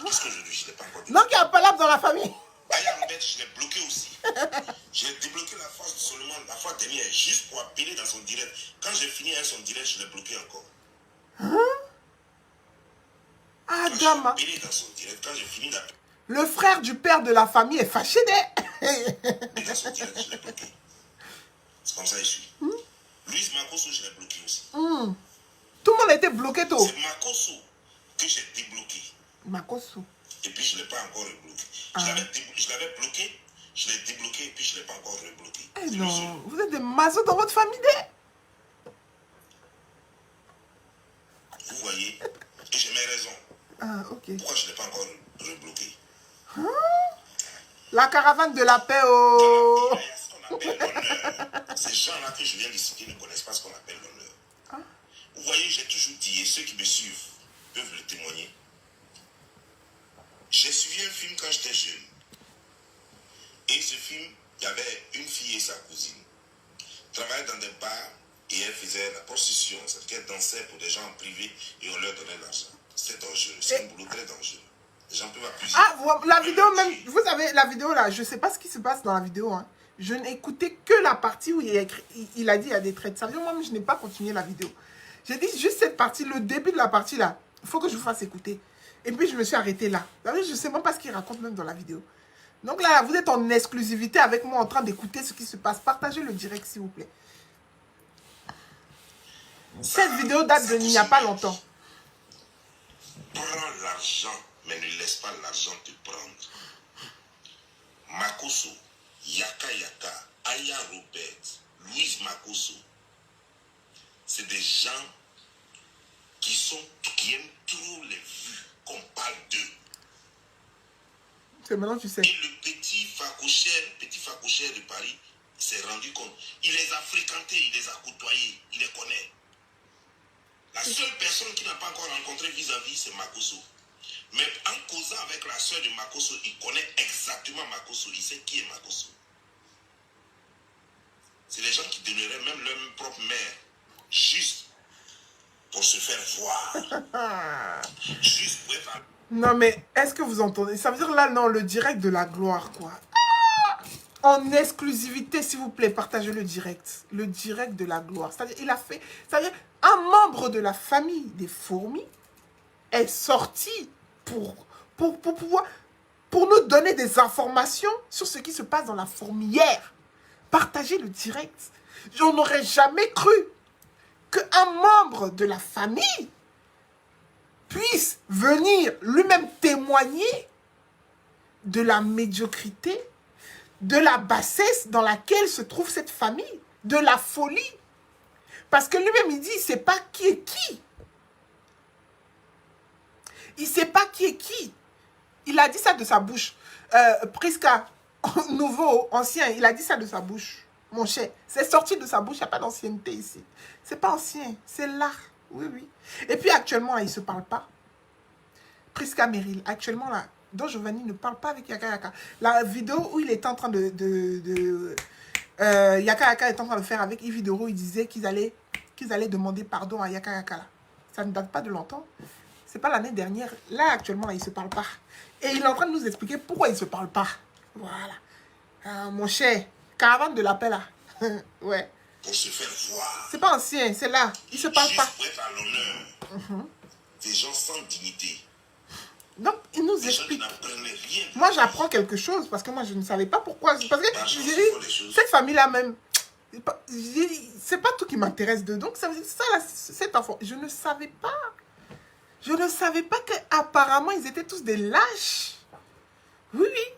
Jusqu'à aujourd'hui, je ne l'ai pas encore débloqué. Donc, il y a un palabre dans la famille. Aya Robert, je l'ai bloqué aussi. J'ai débloqué la fois seulement la fois dernière, juste pour appeler dans son direct. Quand j'ai fini avec son direct, je l'ai bloqué encore. Ah, Quand Dama. j'ai appelé dans son direct, quand j'ai fini d'appeler Le frère du père de la famille est fâché dans son direct, je l'ai bloqué. C'est comme ça que je suis. Louise Makosso, je l'ai bloqué aussi. Tout le monde a été bloqué tôt. C'est Makosso que j'ai débloqué. Makosso. Et puis je ne l'ai pas encore rebloqué. Je l'avais bloqué, je l'ai débloqué et puis je ne l'ai pas encore rebloqué. Eh non, vous êtes des mazos dans votre famille. Vous voyez, et j'ai mes raisons. Ok. Pourquoi je ne l'ai pas encore rebloqué? La caravane de la paix Dans la vie, il y a ce qu'on appelle l'honneur. Ces gens-là que je viens de citer ne connaissent pas ce qu'on appelle l'honneur. Vous voyez, j'ai toujours dit, et ceux qui me suivent peuvent le témoigner. J'ai suivi un film quand j'étais jeune. Et ce film, il y avait une fille et sa cousine. Travaillaient dans des bars et elle faisait la prostitution. C'est-à-dire qu'elle dansait pour des gens en privé et on leur donnait de l'argent. C'était dangereux. C'est un boulot très dangereux. Les gens peuvent abuser. La vidéo même, vous savez, la vidéo là, je ne sais pas ce qui se passe dans la vidéo. Je n'ai écouté que la partie où il a dit il y a des traites. Ça veut dire moi, je n'ai pas continué la vidéo. J'ai dit juste cette partie, le début de la partie là. Il faut que je vous fasse écouter. Et puis je me suis arrêtée là. Je ne sais même pas ce qu'il raconte même dans la vidéo. Donc là, vous êtes en exclusivité avec moi en train d'écouter ce qui se passe. Partagez le direct s'il vous plaît. Cette vidéo date de il n'y a pas longtemps. Prends l'argent, mais ne laisse pas l'argent te prendre. Makosso, Yaka Yaka, Aya Robert, Louise Makosso, c'est des gens qui aiment trop les vues qu'on parle d'eux. C'est maintenant tu sais. Et le petit facochère de Paris s'est rendu compte. Il les a fréquentés, il les a côtoyés, il les connaît. La seule personne qui n'a pas encore rencontré vis-à-vis, c'est Makosso. Mais en causant avec la soeur de Makosso, il connaît exactement Makosso. Il sait qui est Makosso. C'est les gens qui donneraient même leur propre mère juste pour se faire voir. Juste pour être... Non mais, est-ce que vous entendez? Ça veut dire là, non, le direct de la gloire, quoi. En exclusivité, s'il vous plaît, partagez le direct. Le direct de la gloire. C'est-à-dire, il a fait... C'est-à-dire, un membre de la famille des fourmis est sorti pour nous donner des informations sur ce qui se passe dans la fourmilière. Partagez le direct. Je n'aurais jamais cru qu'un membre de la famille puisse venir lui-même témoigner de la médiocrité, de la bassesse dans laquelle se trouve cette famille, de la folie. Parce que lui-même, il dit, il ne sait pas qui est qui. Il ne sait pas qui est qui. Il a dit ça de sa bouche. Prisca, nouveau, ancien, il a dit ça de sa bouche. Mon cher, c'est sorti de sa bouche, il n'y a pas d'ancienneté ici. C'est pas ancien, c'est là. Oui, oui. Et puis actuellement, là, ils ne se parlent pas. Prisca Meryl, actuellement, là, Don Giovanni ne parle pas avec Yaka Yaka. La vidéo où il était en train Yaka Yaka est en train de faire avec Yves Doro, il disait qu'ils allaient demander pardon à Yaka Yaka. Là. Ça ne date pas de longtemps. C'est pas l'année dernière. Là, actuellement, là, ils ne se parlent pas. Et il est en train de nous expliquer pourquoi ils ne se parlent pas. Voilà. Mon cher, caravane de la paix, là. Ouais. Pour se faire voir. C'est pas ancien, c'est là. Ils ne se parlent pas. Juste pour être à l'honneur. Des gens sans dignité. Donc, il nous Les gens qui explique. n'apprennent rien. Moi, j'apprends quelque chose parce que moi, je ne savais pas pourquoi. Parce que Par chance, j'ai ils font les dit, choses. cette famille-là même, c'est pas tout qui m'intéresse de. Donc, ça, là, cette enfant, je ne savais pas. Je ne savais pas qu'apparemment, ils étaient tous des lâches. Oui, oui.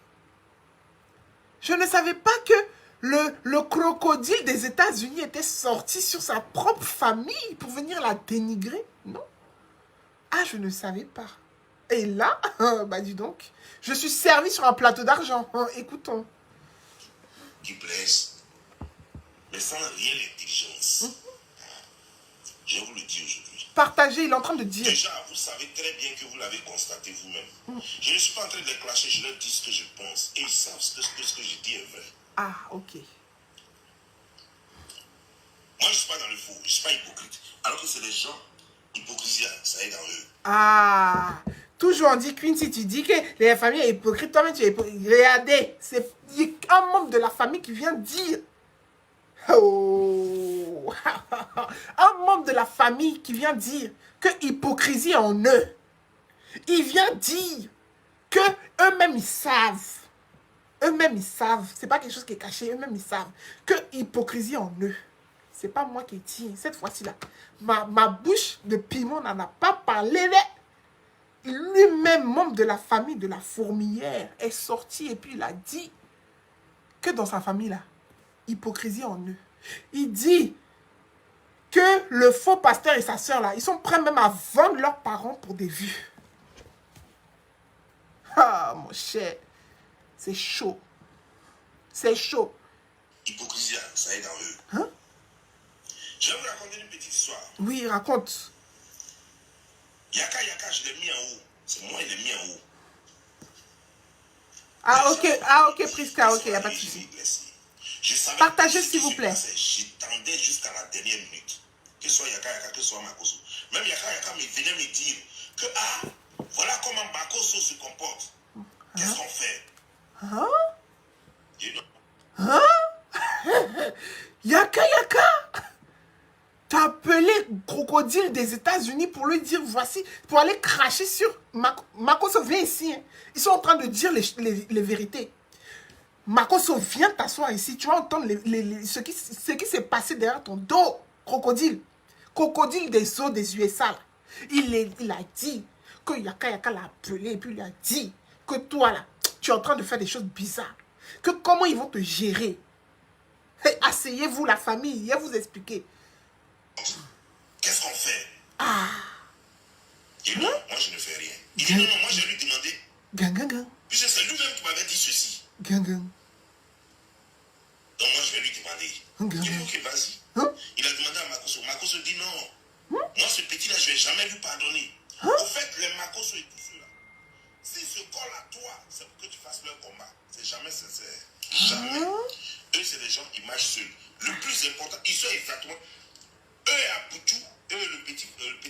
Je ne savais pas que le crocodile des États-Unis était sorti sur sa propre famille pour venir la dénigrer. Non. Ah, je ne savais pas. Et là, bah dis donc, je suis servi sur un plateau d'argent. Écoutons. Qui blesse, mais sans réelle intelligence. Je vous le dis aujourd'hui. Partagez, il est en train de dire. Déjà, vous savez très bien que vous l'avez constaté vous-même. Je ne suis pas en train de les clasher, je leur dis ce que je pense. Et ils savent ce que je dis est vrai. Ah, ok. Moi, je ne suis pas dans le faux, je ne suis pas hypocrite. Alors que c'est des gens, hypocrisie, ça est dans eux. Ah, toujours on dit, Quincy, tu dis que les familles sont hypocrites. Toi-même, tu es hypocrite. Regardez, c'est un membre de la famille qui vient dire. Oh, un membre de la famille qui vient dire que hypocrisie est en eux. Il vient dire que eux-mêmes ils savent. Eux-mêmes ils savent. C'est pas quelque chose qui est caché. Eux-mêmes ils savent que hypocrisie est en eux. C'est pas moi qui dis. Cette fois-ci-là, ma bouche de piment n'en a pas parlé. Lui-même, membre de la famille de la fourmilière, est sorti et puis il a dit que dans sa famille-là, hypocrisie en eux. Il dit que le faux pasteur et sa soeur là, ils sont prêts même à vendre leurs parents pour des vues. Ah, mon cher, c'est chaud. C'est chaud. Hypocrisie, ça est dans eux. Hein? Je vais vous raconter une petite histoire. Oui, raconte. Yaka Yaka, je l'ai mis en haut. C'est moi, il l'ai mis en haut. Ah, ok, Priska, ok, il n'y a pas de souci. Partagez, s'il vous plaît. J'attendais jusqu'à la dernière minute. Que ce soit Yaka Yaka, que ce soit Makoso. Même Yaka Yaka venait me dire que, voilà comment Makoso se comporte. Qu'est-ce qu'on fait? Hein? Et non. Hein? Yaka Yaka, t'as appelé crocodile des États-Unis pour lui dire voici, pour aller cracher sur Makoso, viens ici. Hein. Ils sont en train de dire les vérités. Makoso, viens t'asseoir ici. Tu vas entendre ce qui s'est passé derrière ton dos, crocodile. Crocodile des eaux des USA. Là. Il a dit que Yaka Yaka l'a appelé et puis il a dit que toi là, tu es en train de faire des choses bizarres. Que comment ils vont te gérer. Hey, asseyez-vous la famille, il va vous expliquer. Qu'est-ce qu'on fait? Et non, moi je ne fais rien. Il dit non, moi je lui ai demandé. Gang. Puisque c'est lui-même qui m'avait dit ceci. Gang. Donc moi je vais lui demander. Il dit ok, vas-y. Il a demandé à Makoso. Makoso dit non. Moi ce petit-là, je ne vais jamais lui pardonner. Au fait, les Makoso et tout ceux-là, s'ils se collent à toi, c'est pour que tu fasses leur combat. C'est jamais sincère. Jamais. Eux, c'est des gens qui marchent seuls. Le plus important, ils sont exactement. Eux et Apoutou, eux et le petit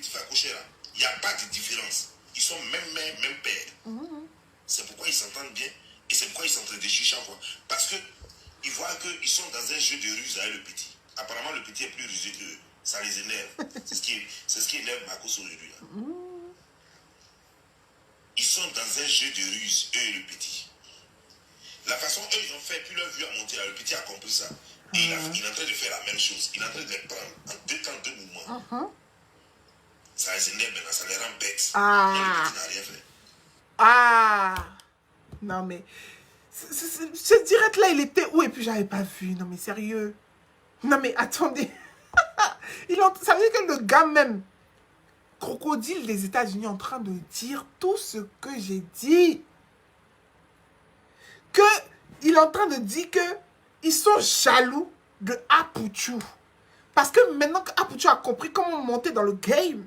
Fakoché là, il n'y a pas de différence. Ils sont même mère, même père. C'est pourquoi ils s'entendent bien et c'est pourquoi ils s'entredéchirent chaque fois. Parce qu'ils voient qu'ils sont dans un jeu de ruse avec le petit. Apparemment, le petit est plus rusé qu'eux. Ça les énerve. C'est ce qui énerve Marcos aujourd'hui. Ils sont dans un jeu de ruse, eux et le petit. La façon eux ils ont fait, puis leur vue a monté, là, le petit a compris ça. Et il est en train de faire la même chose. Il est en train de les prendre en deux temps, deux mouvements. Ça les énerve maintenant, ça les rend bêtes. Mais le petit n'a rien fait. Non mais, ce direct là, il était où et puis j'avais pas vu. Non mais sérieux. Non mais attendez. Ça veut dire que le gars même, crocodile des États-Unis, est en train de dire tout ce que j'ai dit. Il est en train de dire que ils sont jaloux de Apoutou. Parce que maintenant que Apoutou a compris comment monter dans le game,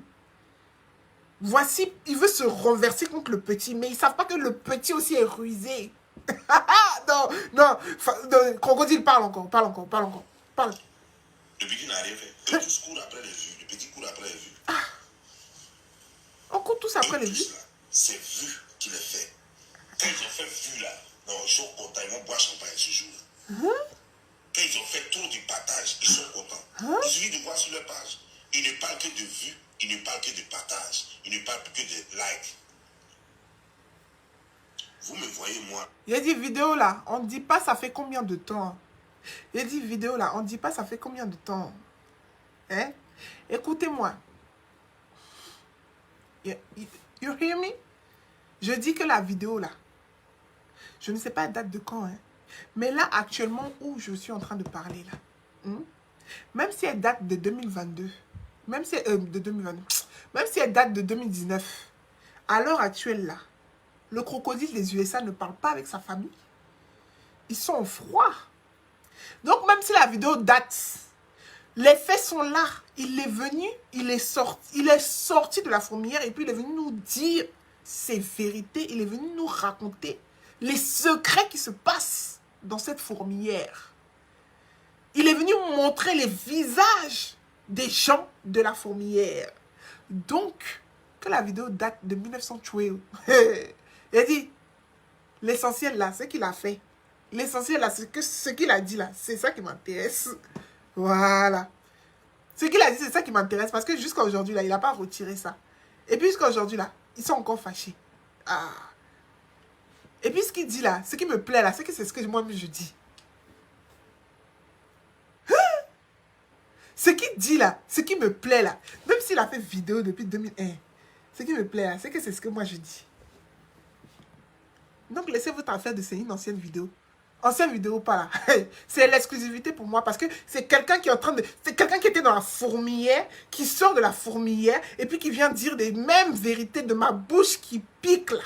voici, il veut se renverser contre le petit. Mais ils ne savent pas que le petit aussi est rusé. non, crocodile, parle encore. Parle. Le petit n'a rien fait. Eux tous courent après les vues. Le petit court après les vues. On court tous après les vues. C'est vu qu'il est fait. Quand ils ont fait vue là, non, ils sont contents. Ils vont boire champagne ce jour-là. Quand ils ont fait trop de partage, ils sont contents. Il suffit de voir sur leur page. Ils ne parlent que de vues. Ils ne parlent que de partage. Ils ne parlent que de likes. Vous me voyez, moi. Il a dit vidéo là, on ne dit pas ça fait combien de temps. Il a dit vidéo là, on ne dit pas ça fait combien de temps. Hein? Écoutez-moi. You hear me? Je dis que la vidéo là, je ne sais pas la date de quand, hein, mais là actuellement où je suis en train de parler là, même si elle date de 2022, même si de 2022, même si elle date de 2019, à l'heure actuelle là, le crocodile des USA ne parle pas avec sa famille. Ils sont en froid. Donc même si la vidéo date, les faits sont là. Il est venu, il est sorti de la fourmilière et puis il est venu nous dire ses vérités. Il est venu nous raconter les secrets qui se passent dans cette fourmilière. Il est venu montrer les visages des gens de la fourmilière. Donc, que la vidéo date de 1912. Il a dit, l'essentiel là, c'est qu'il a fait. L'essentiel là, c'est que ce qu'il a dit là, c'est ça qui m'intéresse. Voilà. Ce qu'il a dit, c'est ça qui m'intéresse parce que jusqu'à aujourd'hui là, il n'a pas retiré ça. Et puis jusqu'à aujourd'hui là, ils sont encore fâchés. Ah. Et puis ce qu'il dit là, ce qui me plaît là, c'est que c'est ce que moi-même je dis. Ce qu'il dit là, ce qui me plaît là, même s'il a fait vidéo depuis 2001, ce qui me plaît là, c'est que c'est ce que moi je dis. Donc laissez-vous t'en faire de c'est une ancienne vidéo. Ancienne vidéo pas là. C'est l'exclusivité pour moi parce que c'est quelqu'un qui est en train de... C'est quelqu'un qui était dans la fourmilière, qui sort de la fourmilière et puis qui vient dire les mêmes vérités de ma bouche qui pique là.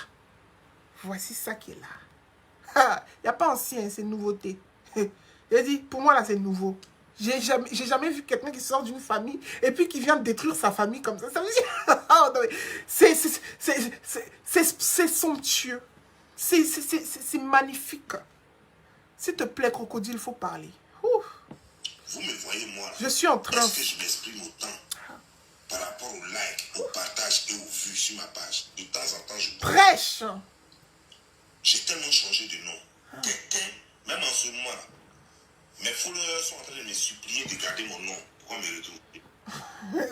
Voici ça qui est là. Il n'y a pas ancien, c'est nouveauté. Il a dit, pour moi là c'est nouveau. J'ai jamais vu quelqu'un qui sort d'une famille et puis qui vient détruire sa famille comme ça. Ça veut dire... C'est somptueux. C'est magnifique. S'il te plaît, crocodile, il faut parler. Ouf. Vous me voyez, moi. Je suis en train... Est-ce que je m'exprime autant par rapport au like, au partage et aux vues sur ma page? De temps en temps, je prêche. J'ai tellement changé de nom. Quelqu'un, même en ce moment, mes followers sont en train de me supplier de garder mon nom pour qu'on me retrouve.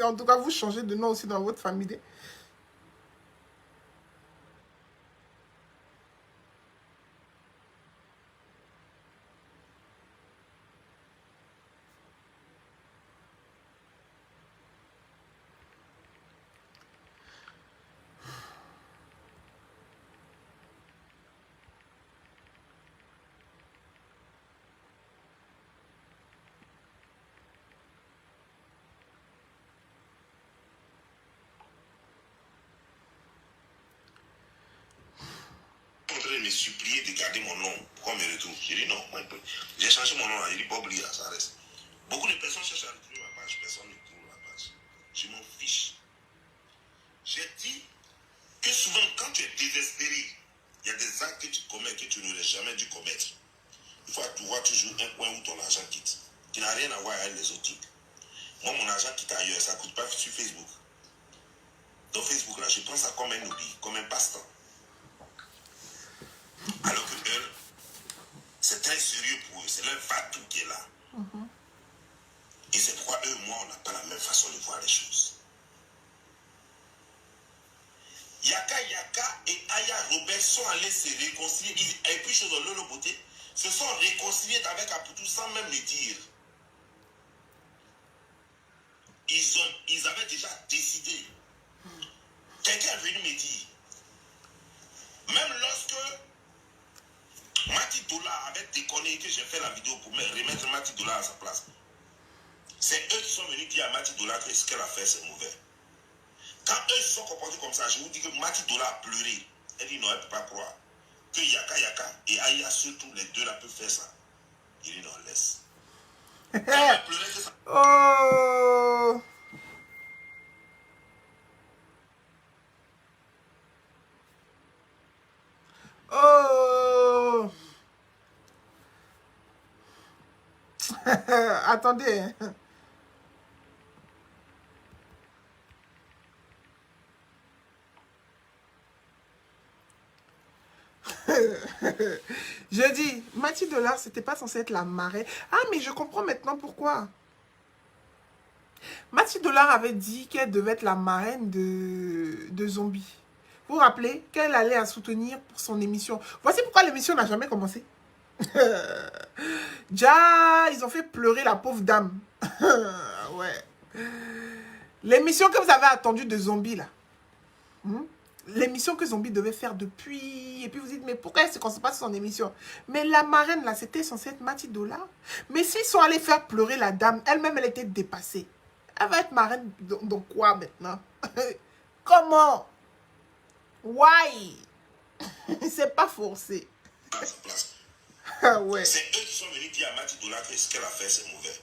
En tout cas, vous changez de nom aussi dans votre famille. Me supplier de garder mon nom pour qu'on me retrouve. J'ai dit non, j'ai changé mon nom, j'ai dit Bob Lia, ça reste. Beaucoup de personnes cherchent à retrouver ma page, personne ne trouve ma page. Je m'en fiche. J'ai dit que souvent, quand tu es désespéré, il y a des actes que tu commets que tu n'aurais jamais dû commettre. Il faut trouver toujours un coin où ton argent quitte, qui n'a rien à voir avec les autres trucs. Moi, mon argent quitte ailleurs, ça ne coûte pas sur Facebook. Dans Facebook, là, je prends ça comme un hobby, comme un passe-temps. Alors que eux, c'est très sérieux pour eux, c'est leur va-tout qui est là. Et c'est pourquoi eux, moi, on n'a pas la même façon de voir les choses. Yaka Yaka et Aya Robert sont allés se réconcilier. Et puis, chose de Lolo Beauté, se sont réconciliés avec Apoutou sans même le dire. Ils avaient déjà décidé. Quelqu'un est venu me dire, même lorsque Mati Dola avait déconné que j'ai fait la vidéo pour remettre Mati Dola à sa place, c'est eux qui sont venus dire à Mati Dola que ce qu'elle a fait c'est mauvais. Quand eux se sont comportés comme ça, je vous dis que Mati Dola a pleuré. Elle dit non, elle ne peut pas croire que Yaka Yaka et Aya, surtout les deux là, peuvent faire ça. Il dit non, laisse. Elle a pleuré que ça. Oh. Oh. Attendez. Je dis, Mathilde Dollar, c'était pas censé être la marraine. Ah, mais je comprends maintenant pourquoi. Mathilde Dollar avait dit qu'elle devait être la marraine de Zombie. Vous vous rappelez qu'elle allait la soutenir pour son émission. Voici pourquoi l'émission n'a jamais commencé. Déjà, ils ont fait pleurer la pauvre dame. Ouais. L'émission que vous avez attendue de Zombie, là. L'émission que Zombie devait faire depuis. Et puis vous dites, mais pourquoi elle se concentre pas sur son émission? Mais la marraine, là, c'était censé être Mathildola. Mais s'ils sont allés faire pleurer la dame, elle-même, elle était dépassée. Elle va être marraine dans quoi maintenant? Comment? Why? C'est pas forcé. Ah ouais. C'est eux qui sont venus dire à Mathildola que ce qu'elle a fait, c'est mauvais.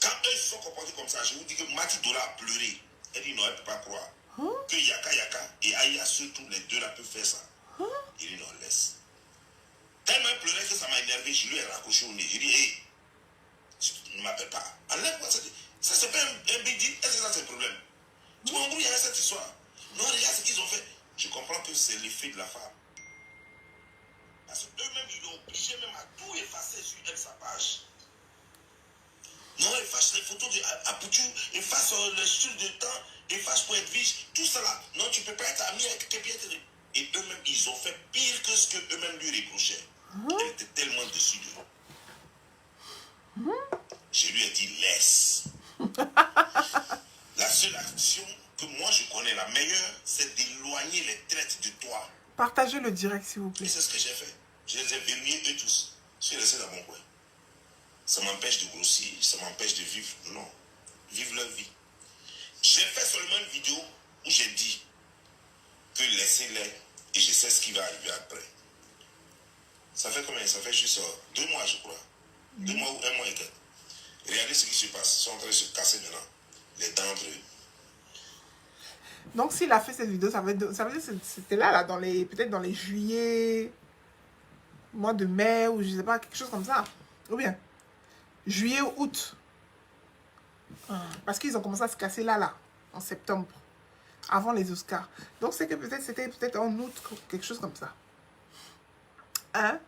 Quand eux se sont comportés comme ça, je vous dis que Mathildola a pleuré. Elle dit non, elle ne peut pas croire. Que Yaka et Aya, surtout les deux là, peuvent faire ça. Il dit non, laisse. Tellement elle pleurait que ça m'a énervé, je lui ai raccroché au nez. J'ai dit, hé, ne m'appelle pas. Enlève-moi ça. Ça c'est pas un big deal. Est-ce que ça c'est le problème? Tout le monde il y a cette histoire. Non, regarde ce qu'ils ont fait. Je comprends que c'est l'effet de la femme. Parce qu'eux-mêmes, ils l'ont obligé même à tout effacer sur elle, sa page. Non, efface les photos d'Apoutou, efface le style de temps, efface pour être riche, tout ça là. Non, tu peux pas être ami avec quelqu'un. Et eux-mêmes, ils ont fait pire que ce que eux-mêmes lui reprochaient. Elle était tellement dessus d'eux. Je lui ai dit, laisse. La seule action que moi je connais, la meilleure, c'est d'éloigner les traites de toi. Partagez le direct, s'il vous Et plaît. c'est ce que j'ai fait. Je les ai verrouillés eux tous. Je suis resté dans mon coin. Ça m'empêche de grossir, ça m'empêche de vivre. Non. Vivre leur vie. J'ai fait seulement une vidéo où j'ai dit que laissez-les et je sais ce qui va arriver après. Ça fait combien? Ça fait juste 2 mois, je crois. 2 mois ou 1 mois et quelques. Regardez ce qui se passe. Ils sont en train de se casser maintenant. Les dents entre eux. Donc, s'il a fait cette vidéo, ça veut dire que c'était là, dans les, peut-être dans les juillet, mois de mai, ou je sais pas, quelque chose comme ça. Ou bien, juillet ou août. Parce qu'ils ont commencé à se casser là, en septembre, avant les Oscars. Donc, c'est que peut-être c'était peut-être en août, quelque chose comme ça. Hein?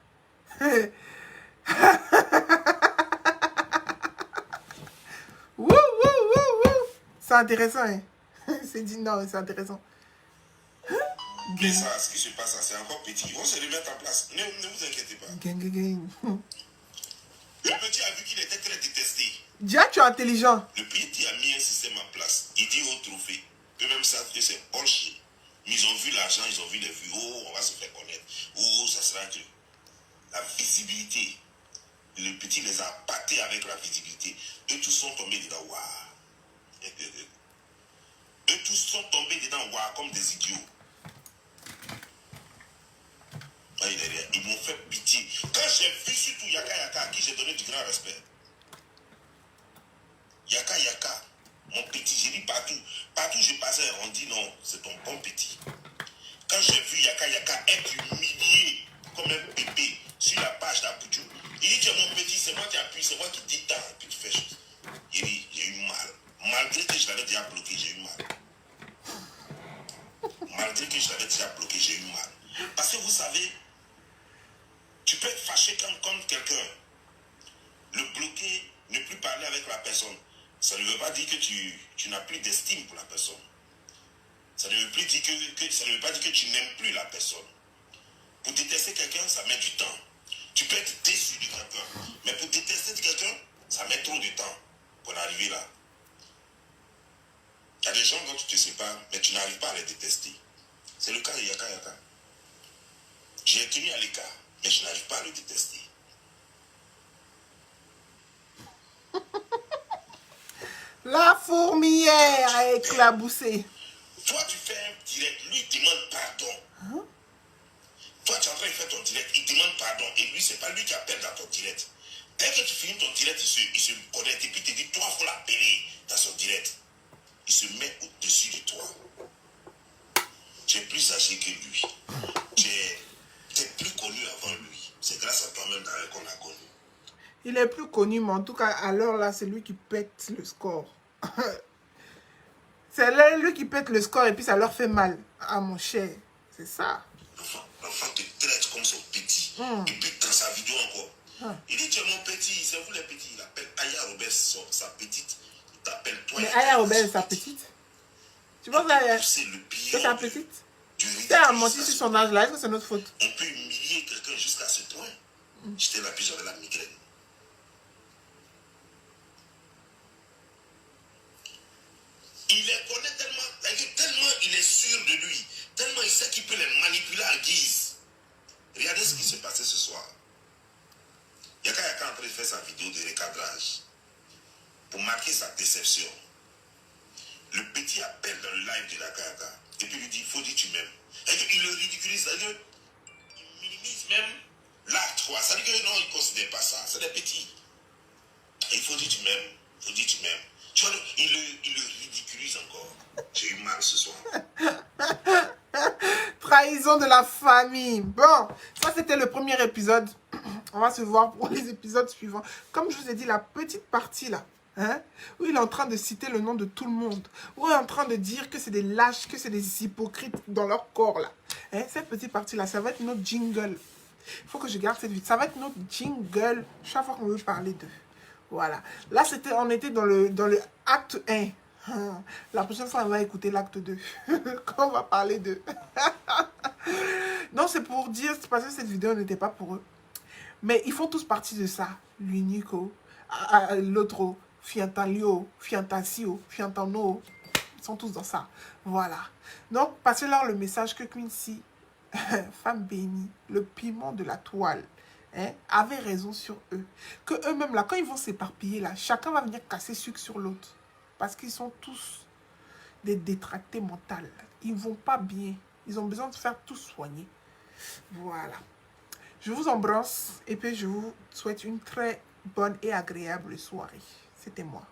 Wouh, wouh, wouh, wouh. C'est intéressant, hein? C'est dit non, c'est intéressant. Mais ça, ce qui se passe, c'est encore petit. On se remettre en place. Ne vous inquiétez pas. Gang, gang, gang. Le petit a vu qu'il était très détesté. Déjà, tu es intelligent. Le petit a mis un système en place. Il dit au trophée. Eux-mêmes savent que c'est bullshit. Mais ils ont vu l'argent, ils ont vu les vues. Oh, on va se faire connaître. Oh, ça sera que la visibilité. Le petit les a pâtés avec la visibilité. Eux tous sont tombés dedans. Waouh. Eux tous sont tombés dedans. Waouh, comme des idiots. Ils m'ont fait pitié. Quand j'ai vu surtout Yaka Yaka, à qui j'ai donné du grand respect. Yaka, mon petit, j'ai dit partout. Partout où je passais, on dit non, c'est ton bon petit. Quand j'ai vu Yaka être humilié comme un bébé sur la page d'Apoutou, il dit, tu es mon petit, c'est moi qui appuie, c'est moi qui dis tant, et puis tu fais chose. Il dit, j'ai eu mal. Malgré que je l'avais déjà bloqué, j'ai eu mal. Malgré que je l'avais déjà bloqué, j'ai eu mal. Parce que vous savez, tu peux être fâché contre quelqu'un, le bloquer, ne plus parler avec la personne. Ça ne veut pas dire que tu n'as plus d'estime pour la personne. Ça ne veut plus dire ça ne veut pas dire que tu n'aimes plus la personne. Pour détester quelqu'un, ça met du temps. Tu peux être déçu de quelqu'un, mais pour détester quelqu'un, ça met trop de temps pour en arriver là. Il y a des gens dont tu te sépares, mais tu n'arrives pas à les détester. C'est le cas de Yaka Yaka. J'ai tenu à l'écart, mais je n'arrive pas à le détester. La fourmilière a éclaboussé. Toi, tu fais un direct, lui il demande pardon. Toi, tu es en train de faire ton direct, il demande pardon. Et lui, c'est pas lui qui appelle dans ton direct. Dès que tu finis ton direct, il se connecte et puis il te dit, toi, il faut l'appeler dans son direct. Il se met au-dessus de toi. Tu es plus âgé que lui. Tu es plus connu avant lui. C'est grâce à toi-même d'ailleurs qu'on a connu. Il est plus connu, mais en tout cas, à l'heure là, c'est lui qui pète le score. C'est lui qui pète le score et puis ça leur fait mal. Ah, mon cher, c'est ça. L'enfant te traite comme son petit. Et puis dans sa vidéo encore. Il dit, tu es mon petit, c'est vous les petits. Il appelle Aya Robert sa petite. Il t'appelle toi. Mais Aya Robert, sa petite. Tu penses que c'est le pire. c'est sa petite? C'est à mentir sur son âge là, est-ce que c'est notre faute? On peut humilier quelqu'un jusqu'à ce point. J'étais là, puis j'avais la migraine. Il les connaît tellement il est sûr de lui, tellement il sait qu'il peut les manipuler à guise. Regardez ce qui s'est passé ce soir. Yaka est en train de faire sa vidéo de recadrage pour marquer sa déception. Le petit appelle dans le live de la Yaka et puis lui dit, il faut dire tu m'aimes. Il le ridiculise, il minimise même l'acte 3. Ça veut dire que non, il ne considère pas ça, c'est des petits. Et il faut dire tu m'aimes, il faut dire tu m'aimes. Tu vois, il le ridiculise encore. J'ai eu mal ce soir. Trahison de la famille. Bon, ça c'était le premier épisode. On va se voir pour les épisodes suivants. Comme je vous ai dit, la petite partie là, hein, où il est en train de citer le nom de tout le monde, où il est en train de dire que c'est des lâches, que c'est des hypocrites dans leur corps là. Hein, cette petite partie là, ça va être notre jingle. Il faut que je garde cette vidéo. Ça va être notre jingle chaque fois qu'on veut parler d'eux. Voilà. Là, on était dans le acte 1. La prochaine fois, on va écouter l'acte 2. Quand on va parler d'eux. Non, c'est pour dire, c'est parce que cette vidéo n'était pas pour eux. Mais ils font tous partie de ça. Lui, Nico, l'autre, Fiantalio, Fiantasio, Fiantano. Ils sont tous dans ça. Voilà. Donc, passez-leur le message que Quincy, femme bénie, le piment de la toile, hein, avait raison sur eux. Que eux-mêmes, là, quand ils vont s'éparpiller, là, chacun va venir casser sucre sur l'autre. Parce qu'ils sont tous des détractés mentaux. Ils ne vont pas bien. Ils ont besoin de faire tout soigner. Voilà. Je vous embrasse et puis je vous souhaite une très bonne et agréable soirée. C'était moi.